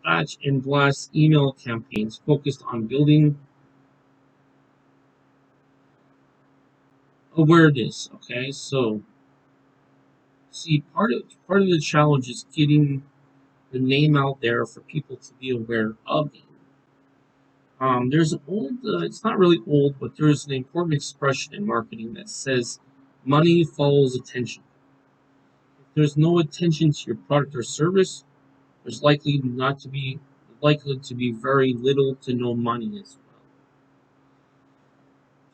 batch and blast email campaigns focused on building awareness. Okay, so see part of the challenge is getting the name out there for people to be aware of you. There's an old, it's not really old, but there's an important expression in marketing that says money follows attention. If there's no attention to your product or service, there's likely to be very little to no money as well.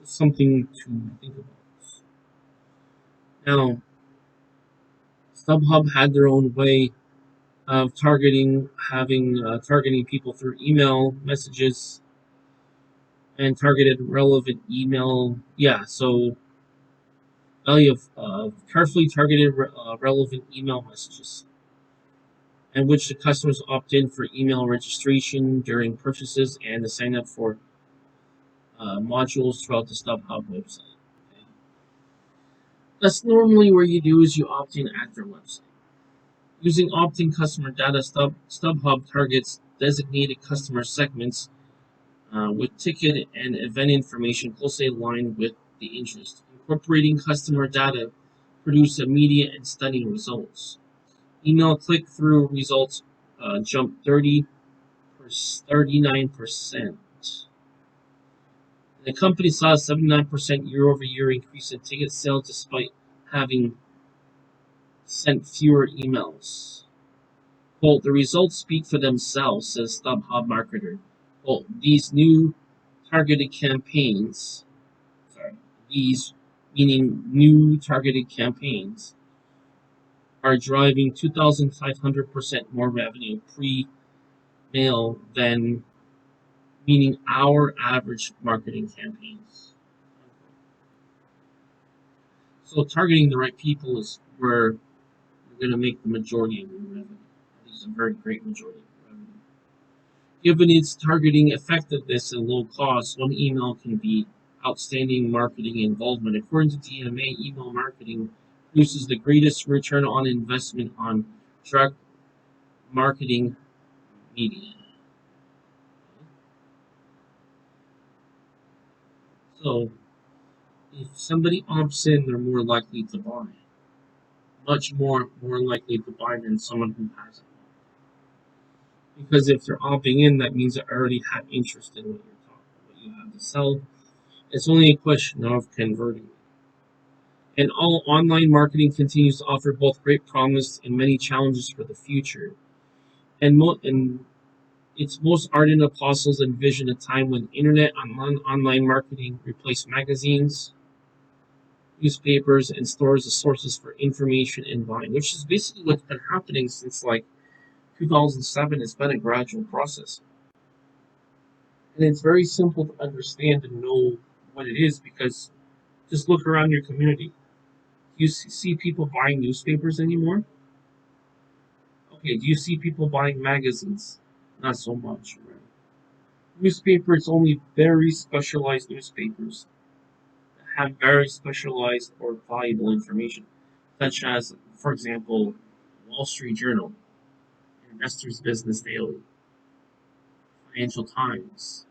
Just something to think about. Now, StubHub had their own way of targeting people through email messages and targeted relevant email. Yeah, so value of carefully targeted relevant email messages, in which the customers opt in for email registration during purchases and to sign up for modules throughout the StubHub website. Okay. That's normally where you do is you opt in at their website. Using opt-in customer data, StubHub targets designated customer segments with ticket and event information closely aligned with the interest. Incorporating customer data produce immediate and stunning results. Email click-through results jumped 39%. The company saw a 79% year-over-year increase in ticket sales despite having sent fewer emails. Quote, the results speak for themselves, says StubHub marketer. Quote, these new targeted campaigns, sorry, these meaning new targeted campaigns, are driving 2,500% more revenue pre-mail than meaning our average marketing campaigns. So targeting the right people is where you're going to make the majority of your revenue. At least a very great majority of your revenue. Given its targeting effectiveness and low cost, one email can be outstanding marketing involvement. According to DMA, email marketing produces the greatest return on investment on direct marketing media. So, if somebody opts in, they're more likely to buy. Much more likely to buy than someone who hasn't. Because if they're opting in, that means they already have interest in what you have to sell. It's only a question of converting. And all online marketing continues to offer both great promise and many challenges for the future. And its most ardent apostles envision a time when internet online marketing replaced magazines, newspapers, and stores as sources for information and buying, which is basically what's been happening since like 2007. It's been a gradual process. And it's very simple to understand and know what it is because just look around your community. Do you see people buying newspapers anymore? Okay, do you see people buying magazines? Not so much, right? Newspapers, only very specialized newspapers that have very specialized or valuable information, such as, for example, Wall Street Journal, Investors Business Daily, Financial Times,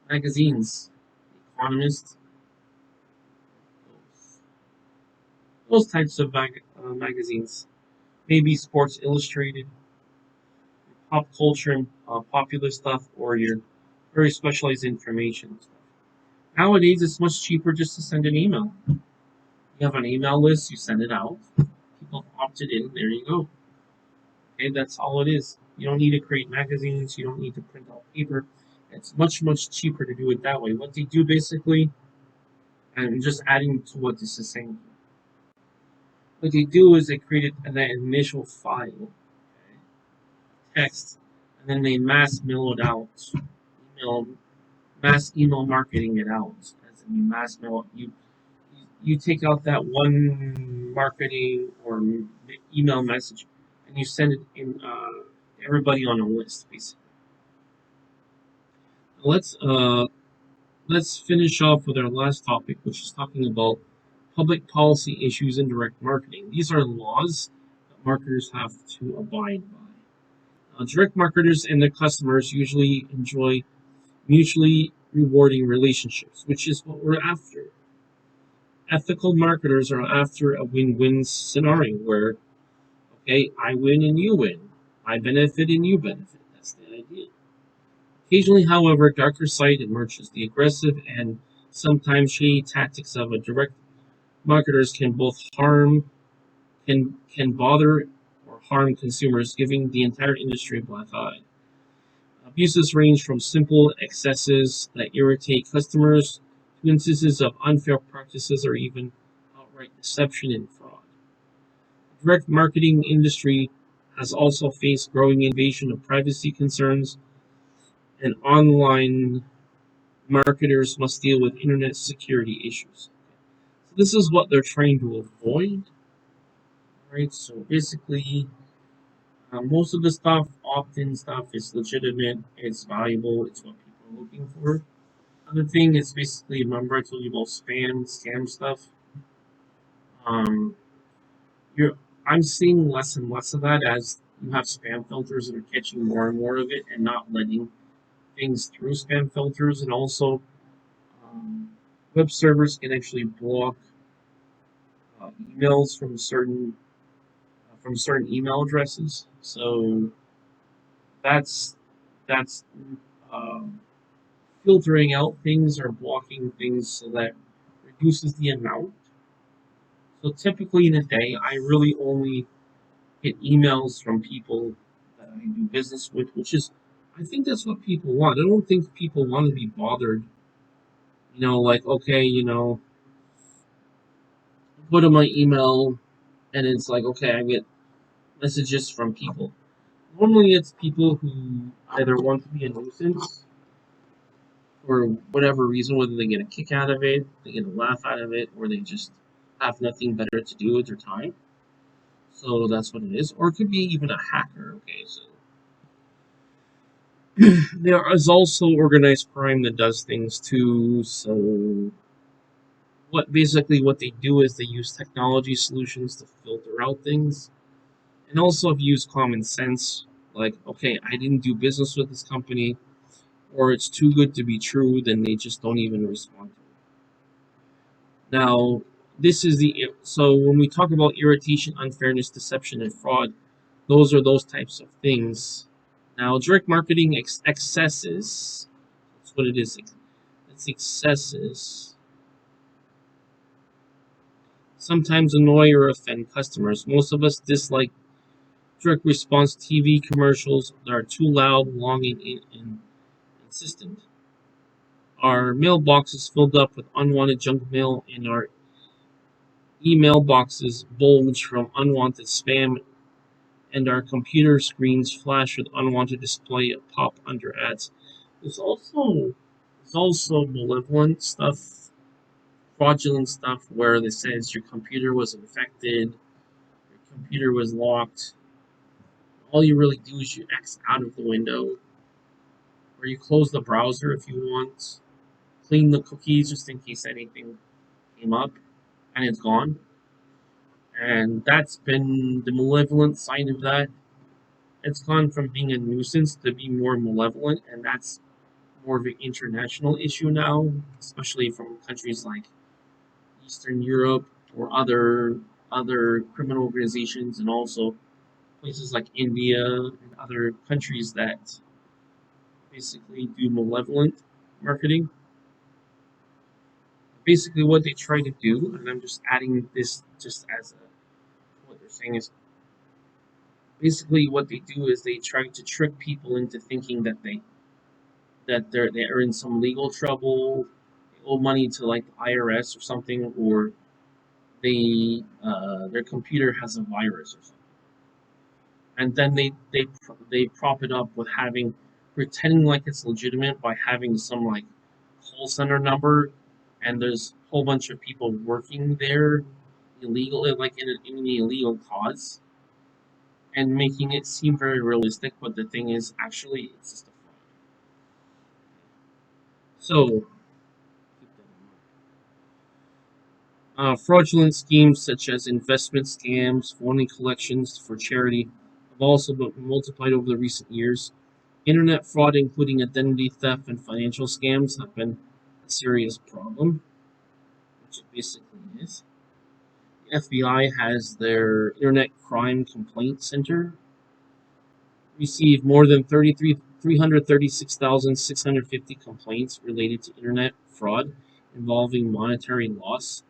magazines, Economist, those types of magazines. Maybe Sports Illustrated, pop culture and popular stuff, or your very specialized information stuff. Nowadays, it's much cheaper just to send an email. You have an email list, you send it out. People opted in, there you go. Okay, that's all it is. You don't need to create magazines, you don't need to print out paper. It's much cheaper to do it that way. What they do basically, and just adding to what this is saying, what they do is they created an initial file, okay, text, and then they mass mail it out. Email, mass email marketing it out. As in you mass mail you take out that one marketing or email message and you send it in everybody on a list basically. Let's let's finish off with our last topic, which is talking about public policy issues in direct marketing. These are laws that marketers have to abide by. Direct marketers and their customers usually enjoy mutually rewarding relationships, which is what we're after. Ethical marketers are after a win-win scenario where, okay, I win and you win. I benefit and you benefit. That's the idea. Occasionally, however, a darker side emerges. The aggressive and sometimes shady tactics of a direct marketers can both can bother or harm consumers, giving the entire industry a black eye. Abuses range from simple excesses that irritate customers to instances of unfair practices or even outright deception and fraud. The direct marketing industry has also faced growing invasion of privacy concerns, and online marketers must deal with internet security issues. So this is what they're trying to avoid, right? So basically, most of the stuff, opt-in stuff, is legitimate, it's valuable, it's what people are looking for. Other thing is basically, remember I told you about scam stuff. Um, you're I'm seeing less and less of that as you have spam filters that are catching more and more of it and not letting things through spam filters, and also um, web servers can actually block emails from certain email addresses. So that's that's um, filtering out things or blocking things so that reduces the amount. So typically in a day, I really only get emails from people that I do business with, which is, I think that's what people want. I don't think people want to be bothered. Like, okay, go to my email and it's like, okay, I get messages from people. Normally it's people who either want to be a nuisance for whatever reason, whether they get a kick out of it, they get a laugh out of it, or they just have nothing better to do with their time. So that's what it is. Or it could be even a hacker. Okay, so there is also organized crime that does things too. So what they do is they use technology solutions to filter out things, and also use common sense. Like, okay, I didn't do business with this company, or it's too good to be true, then they just don't even respond to it. Now, this is the so when we talk about irritation, unfairness, deception, and fraud, those are those types of things. Now, direct marketing excesses. That's what it is. It's excesses. Sometimes annoy or offend customers. Most of us dislike direct response TV commercials that are too loud, long, and insistent. Our mailbox is filled up with unwanted junk mail, and our email boxes bulge from unwanted spam, and our computer screens flash with unwanted display pop under ads. There's also there's also malevolent stuff, fraudulent stuff where it says your computer was infected, your computer was locked. All you really do is you X out of the window, or you close the browser if you want, clean the cookies just in case anything came up, and it's gone. And that's been the malevolent side of that. It's gone from being a nuisance to being more malevolent, and that's more of an international issue now, especially from countries like Eastern Europe or other criminal organizations, and also places like India and other countries that basically do malevolent marketing. Basically, what they try to do, and I'm just adding this just as what they're saying is basically what they do is they try to trick people into thinking that they're in some legal trouble, they owe money to like the IRS or something, or their computer has a virus or something, and then they prop it up with having pretending like it's legitimate by having some like call center number, and there's a whole bunch of people working there illegal, like in an illegal cause, and making it seem very realistic. But the thing is, actually, it's just a fraud. So Fraudulent schemes such as investment scams, phony collections for charity have also been multiplied over the recent years. Internet fraud, including identity theft and financial scams, have been a serious problem, which it basically is. The FBI has their Internet Crime Complaint Center received more than 336,650 complaints related to internet fraud involving monetary loss,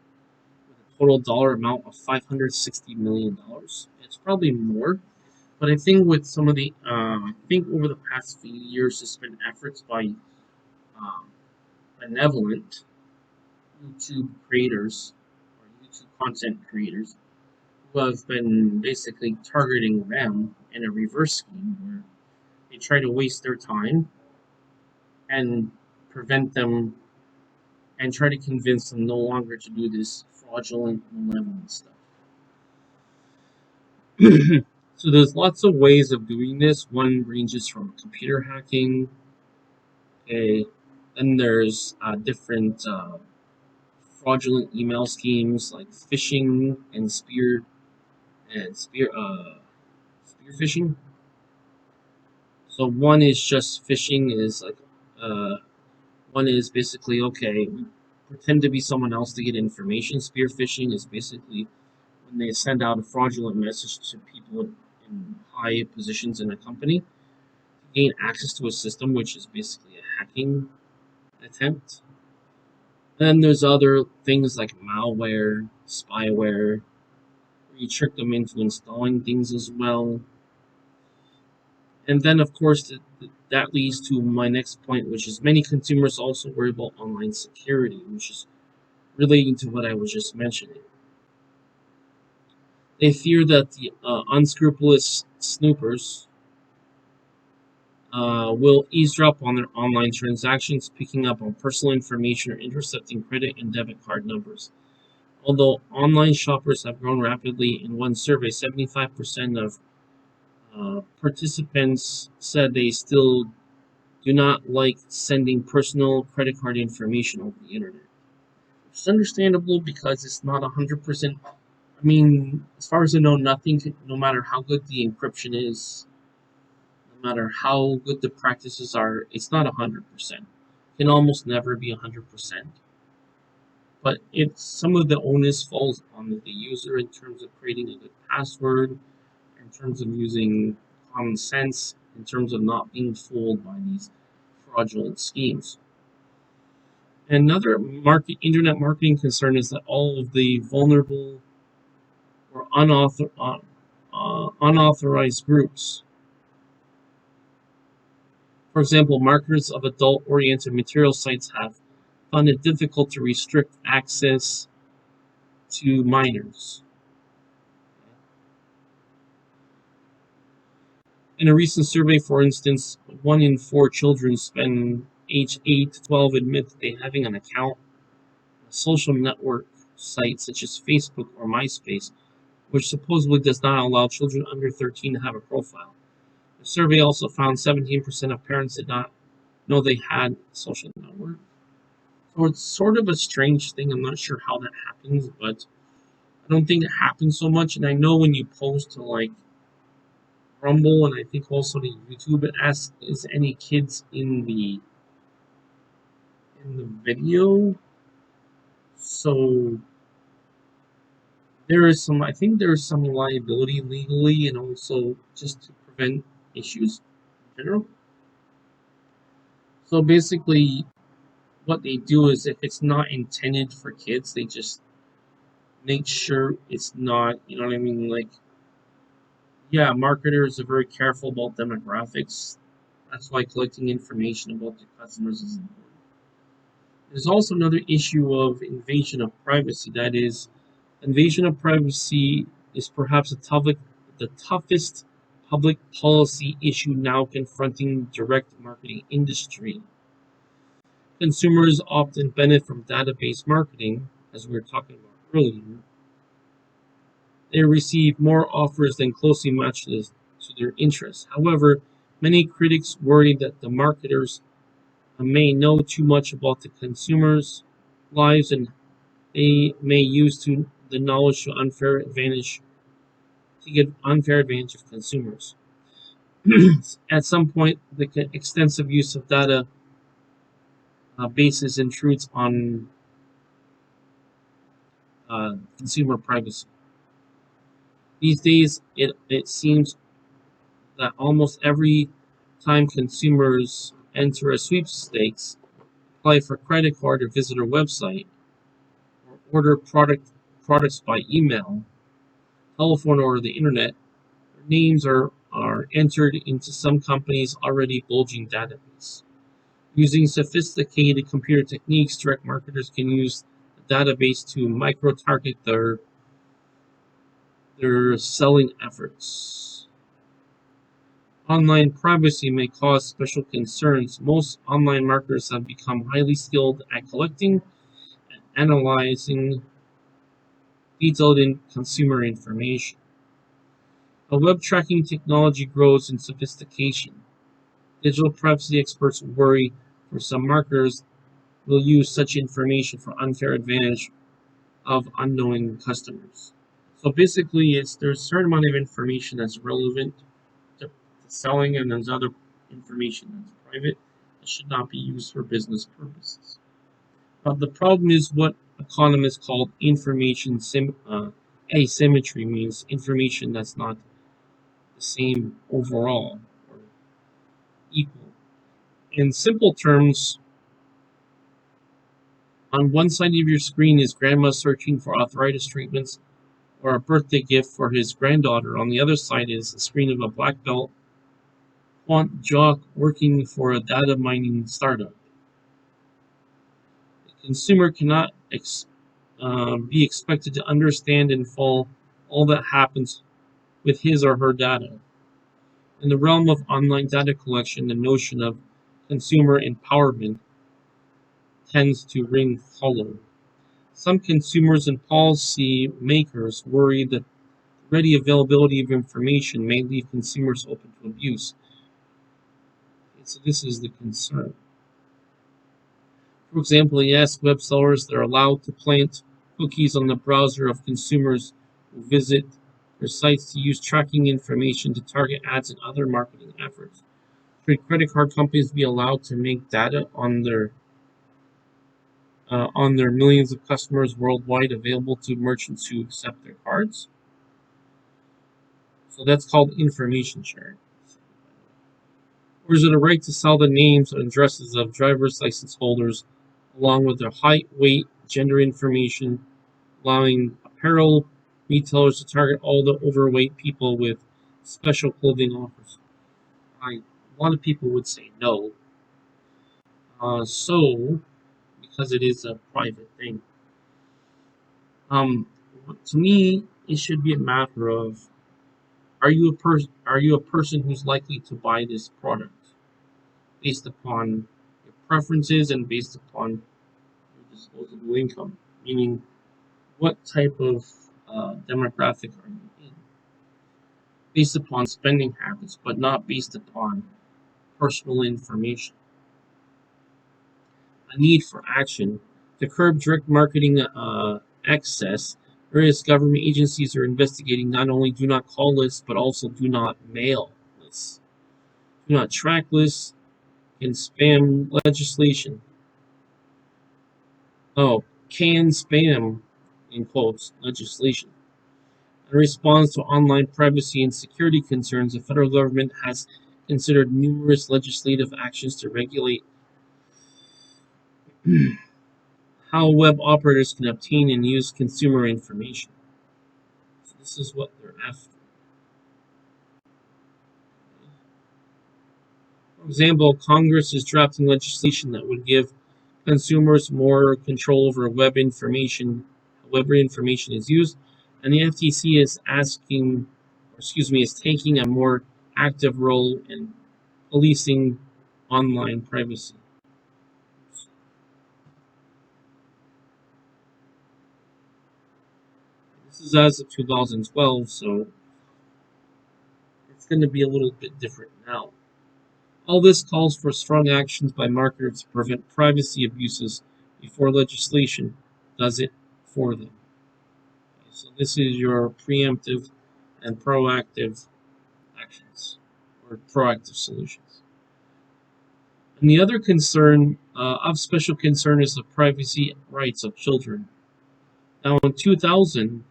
with a total dollar amount of $560 million. It's probably more, but I think with some of I think over the past few years, there's been efforts by um, benevolent YouTube creators or YouTube content creators who have been basically targeting them in a reverse scheme where they try to waste their time and prevent them and try to convince them no longer to do this fraudulent, malevolent stuff. So there's lots of ways of doing this. One ranges from computer hacking. Okay, then there's different fraudulent email schemes like phishing and spear phishing. So one is just phishing is like uh, one is basically okay, pretend to be someone else to get information. Spear phishing is basically when they send out a fraudulent message to people in high positions in a company to gain access to a system, which is basically a hacking attempt. Then there's other things like malware, spyware, where you trick them into installing things as well. And then, of course, that leads to my next point, which is many consumers also worry about online security, which is relating to what I was just mentioning. They fear that the unscrupulous snoopers will eavesdrop on their online transactions, picking up on personal information or intercepting credit and debit card numbers. Although online shoppers have grown rapidly, in one survey, 75% of participants said they still do not like sending personal credit card information over the internet. It's understandable because it's not 100%. I mean, as far as I know, nothing, no matter how good the encryption is, no matter how good the practices are, it's not 100%. It can almost never be 100%. But it's some of the onus falls on the user in terms of creating a good password, in terms of using common sense, in terms of not being fooled by these fraudulent schemes. Another internet marketing concern is that all of the vulnerable or unauthorized groups, for example, marketers of adult-oriented material sites, have found it difficult to restrict access to minors. In a recent survey, for instance, 1 in 4 children aged 8 to 12 admit that they having an account on a social network site such as Facebook or MySpace, which supposedly does not allow children under 13 to have a profile. The survey also found 17% of parents did not know they had a social network. So it's sort of a strange thing. I'm not sure how that happens, but I don't think it happens so much. And I know when you post to like Rumble and I think also to YouTube, it asks is any kids in the video. So I think there is some liability legally and also just to prevent issues in general. So basically, what they do is if it's not intended for kids, they just make sure it's not, you know what I mean? Like, yeah, marketers are very careful about demographics. That's why collecting information about their customers is important. There's also another issue of invasion of privacy. That is, invasion of privacy is perhaps the toughest public policy issue now confronting the direct marketing industry. Consumers often benefit from database marketing, as we were talking about earlier. They receive more offers than closely matched to their interests. However, many critics worry that the marketers may know too much about the consumers' lives and they may use to the knowledge to get unfair advantage of consumers. At some point, the extensive use of data bases intrudes on consumer privacy. These days, it seems that almost every time consumers enter a sweepstakes, apply for a credit card, or visit a website, or order products by email, telephone, or the internet, their names are entered into some company's already bulging database. Using sophisticated computer techniques, direct marketers can use the database to micro-target their selling efforts. Online privacy may cause special concerns. Most online marketers have become highly skilled at collecting and analyzing detailed consumer information. As web tracking technology grows in sophistication, digital privacy experts worry for some marketers will use such information for unfair advantage of unknowing customers. So basically, there's a certain amount of information that's relevant to selling, and there's other information that's private that should not be used for business purposes. But the problem is what economists call asymmetry, means information that's not the same overall or equal. In simple terms, on one side of your screen is grandma searching for arthritis treatments or a birthday gift for his granddaughter. On the other side is the screen of a black belt quant jock working for a data mining startup. The consumer cannot be expected to understand in full all that happens with his or her data. In the realm of online data collection, the notion of consumer empowerment tends to ring hollow. Some consumers and policy makers worry that ready availability of information may leave consumers open to abuse. So this is the concern. For example, he asked web sellers they're allowed to plant cookies on the browser of consumers who visit their sites to use tracking information to target ads and other marketing efforts. Should credit card companies be allowed to make data on their millions of customers worldwide available to merchants who accept their cards? So that's called information sharing. Or is it a right to sell the names and addresses of driver's license holders along with their height, weight, gender information, allowing apparel retailers to target all the overweight people with special clothing offers? A lot of people would say no. Because it is a private thing. To me, it should be a matter of are you a person who's likely to buy this product based upon your preferences and based upon your disposable income, meaning what type of demographic are you in, based upon spending habits, but not based upon personal information. A need for action to curb direct marketing access. Various government agencies are investigating not only do not call lists, but also do not mail lists, do not track lists, and spam legislation. Oh, can spam, in quotes, legislation. In response to online privacy and security concerns, the federal government has considered numerous legislative actions to regulate how web operators can obtain and use consumer information. So this is what they're after. For example, Congress is drafting legislation that would give consumers more control over web information is used, and the FTC is taking a more active role in policing online privacy. This is as of 2012, so it's going to be a little bit different now. All this calls for strong actions by marketers to prevent privacy abuses before legislation does it for them. Okay, so this is your preemptive and proactive actions or proactive solutions. And the other concern of special concern is the privacy rights of children. Now, in 2000,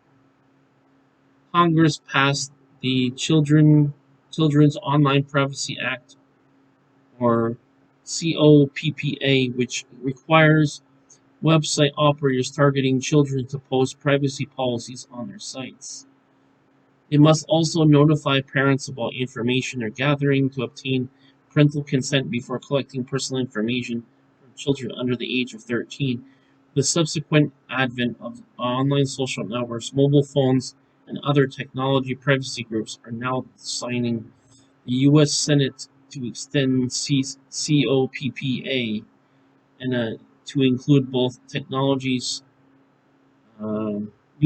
Congress passed the Children's Online Privacy Act, or COPPA, which requires website operators targeting children to post privacy policies on their sites. They must also notify parents about information they're gathering to obtain parental consent before collecting personal information from children under the age of 13. The subsequent advent of online social networks, mobile phones, and other technology privacy groups are now signing the U.S. Senate to extend COPPA and to include both new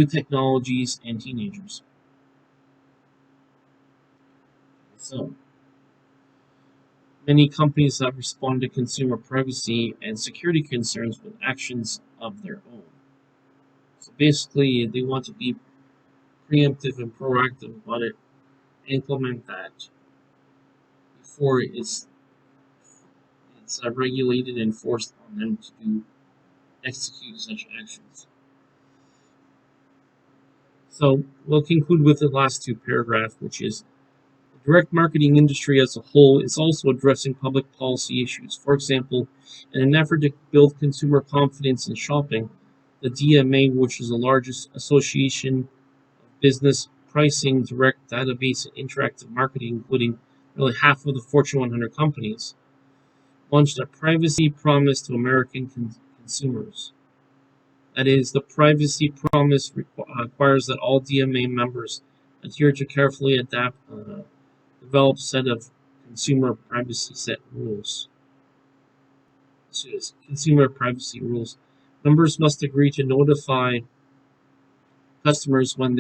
technologies, and teenagers. So, many companies have responded to consumer privacy and security concerns with actions of their own. So basically, they want to be preemptive and proactive about it, implement that before it's regulated and forced on them to execute such actions. So we'll conclude with the last two paragraphs, which is the direct marketing industry as a whole is also addressing public policy issues. For example, in an effort to build consumer confidence in shopping, the DMA, which is the largest association of business pricing, direct database, and interactive marketing, including nearly half of the Fortune 100 companies, launched a privacy promise to American consumers. That is, the privacy promise requires that all DMA members adhere to carefully developed set of consumer privacy set rules. Consumer privacy rules. Members must agree to notify customers when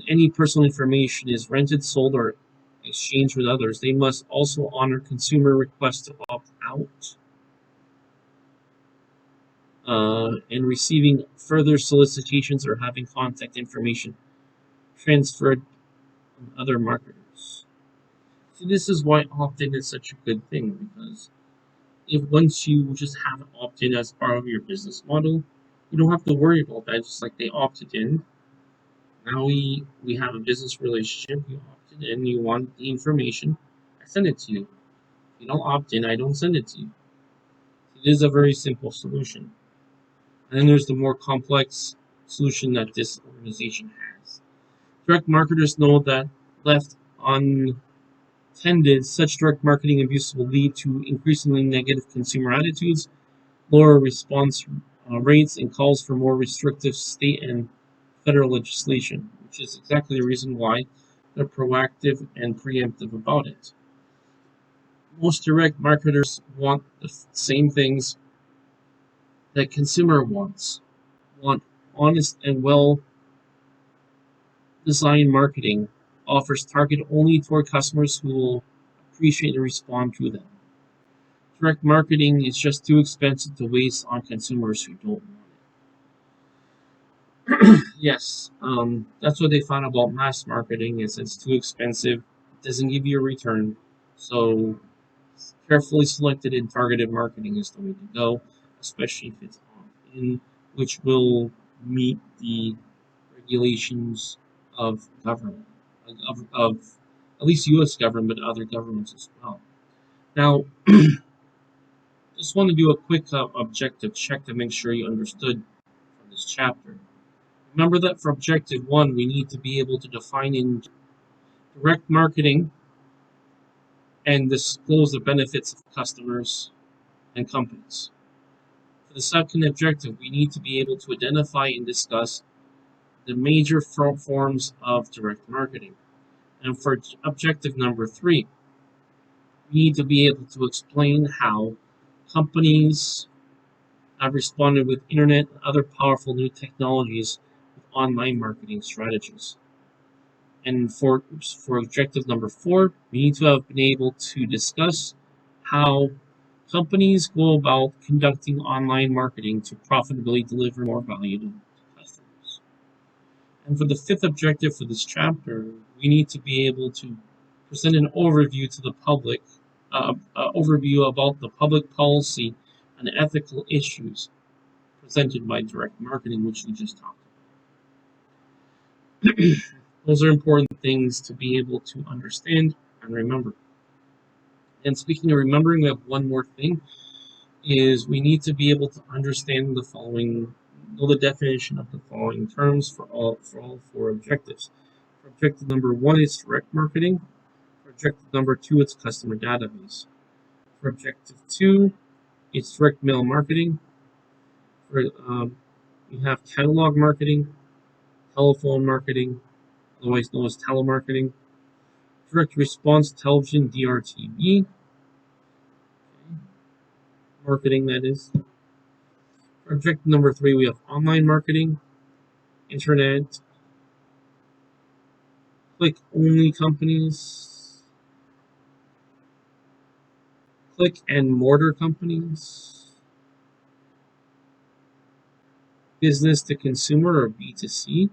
any personal information is rented, sold, or exchanged with others. They must also honor consumer requests to opt out and receiving further solicitations or having contact information transferred from other marketers. So this is why opt-in is such a good thing, because if once you just have opt-in as part of your business model, you don't have to worry about that. Just like they opted in, now we have a business relationship. You opted in, you want the information, I send it to you. If you don't opt in, I don't send it to you. It is a very simple solution. And then there's the more complex solution that this organization has. Direct marketers know that left untended, such direct marketing abuse will lead to increasingly negative consumer attitudes, lower response rates, and calls for more restrictive state and federal legislation, which is exactly the reason why they're proactive and preemptive about it. Most direct marketers want the same things that consumer want honest and well designed marketing, offers targeted only toward customers who will appreciate and respond to them. Direct marketing is just too expensive to waste on consumers who don't want it. Yes, that's what they found about mass marketing is it's too expensive, it doesn't give you a return. So carefully selected and targeted marketing is the way to go, especially if it's in which will meet the regulations of government, of at least U.S. government, but other governments as well. Now, just want to do a quick objective check to make sure you understood from this chapter. Remember that for objective 1, we need to be able to define in direct marketing and disclose the benefits of customers and companies. For the second objective, we need to be able to identify and discuss the major forms of direct marketing. And for objective number 3, we need to be able to explain how companies have responded with internet and other powerful new technologies with online marketing strategies. And for objective number 4, we need to have been able to discuss how Companies go about conducting online marketing to profitably deliver more value to customers. And for the fifth objective for this chapter, we need to be able to present an overview to the public, overview about the public policy and ethical issues presented by direct marketing, which we just talked about. Those are important things to be able to understand and remember. And speaking of remembering, we have one more thing, is we need to be able to understand the following, know the definition of the following terms for all four objectives. For objective number one, it's direct marketing. For objective number two, it's customer database. For objective two, it's direct mail marketing. For we have catalog marketing, telephone marketing, otherwise known as telemarketing, direct response television (DRTV) marketing, that is. For objective number three, we have online marketing, internet, click-only companies, click and mortar companies, business to consumer or B2C,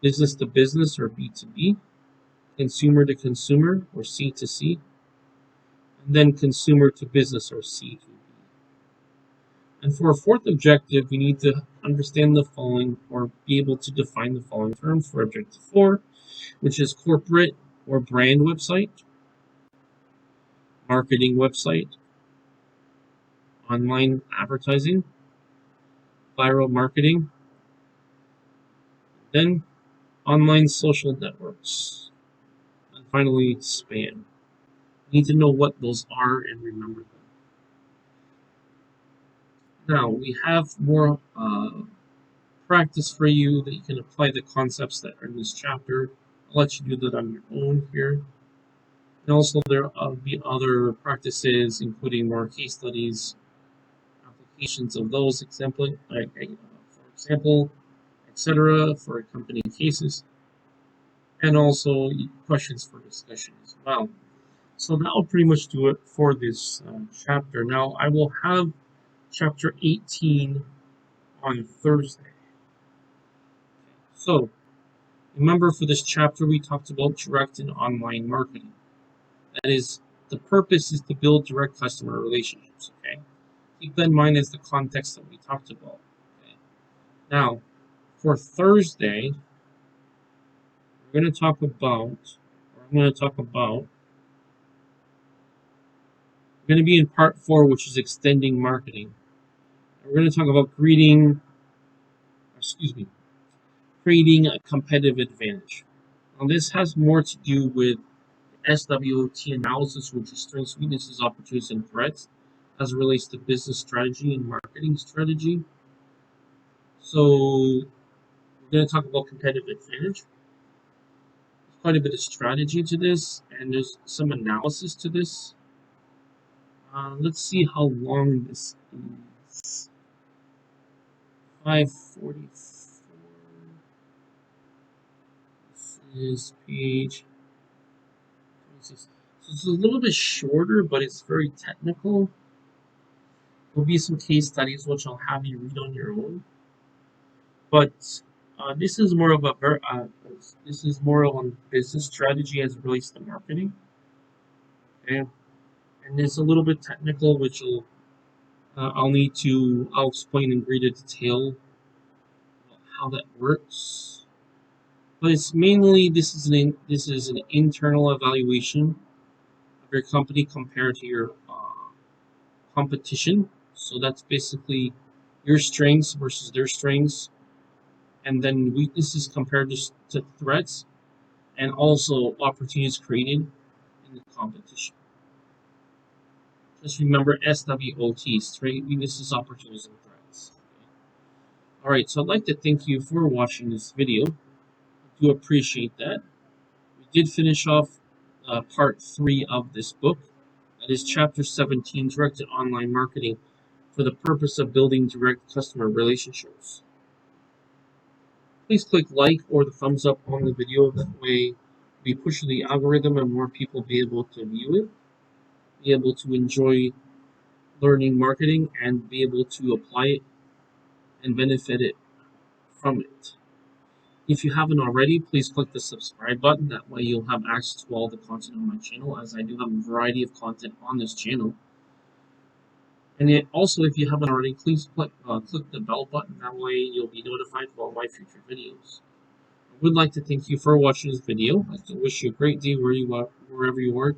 business to business or B2B, consumer to consumer or C2C, and then consumer to business or C2B. And for a fourth objective, we need to understand the following or be able to define the following terms for objective 4, which is corporate or brand website, marketing website, online advertising, viral marketing, then online social networks, and finally spam. You need to know what those are and remember them. Now, we have more practice for you that you can apply the concepts that are in this chapter. I'll let you do that on your own here. And also there will be other practices, including more case studies, applications of those, for example, etc., for company cases, and also questions for discussion as well. So that will pretty much do it for this chapter. Now, I will have chapter 18 on Thursday. So, remember for this chapter we talked about direct and online marketing. That is, the purpose is to build direct customer relationships, okay? Keep that in mind as the context that we talked about, okay? Now, for Thursday, I'm going to talk about, we're going to be in part 4, which is extending marketing. We're going to talk about creating a competitive advantage. Now, this has more to do with SWOT analysis, which is strengths, weaknesses, opportunities, and threats, as it relates to business strategy and marketing strategy. So, we're going to talk about competitive advantage. There's quite a bit of strategy to this, and there's some analysis to this. Let's see how long this is. 544. This is page 26. So it's a little bit shorter, but it's very technical. There'll be some case studies which I'll have you read on your own. But this is more of on business strategy as it relates to marketing. Okay, and it's a little bit technical, which I'll explain in greater detail how that works. But it's mainly this is an internal evaluation of your company compared to your competition. So that's basically your strengths versus their strengths, and then weaknesses compared to threats, and also opportunities created in the competition. Just remember SWOT, strengths, weaknesses, opportunities, and threats. Okay. Alright, so I'd like to thank you for watching this video. I do appreciate that. We did finish off part 3 of this book. That is chapter 17, Directed Online Marketing, for the purpose of building direct customer relationships. Please click like or the thumbs up on the video. That way we push the algorithm and more people be able to view it. be able to enjoy learning marketing and be able to apply it and benefit it from it. If you haven't already, please click the subscribe button. That way you'll have access to all the content on my channel, as I do have a variety of content on this channel. And also, if you haven't already, please click the bell button. That way you'll be notified of all my future videos. I would like to thank you for watching this video. I wish you a great day wherever you are.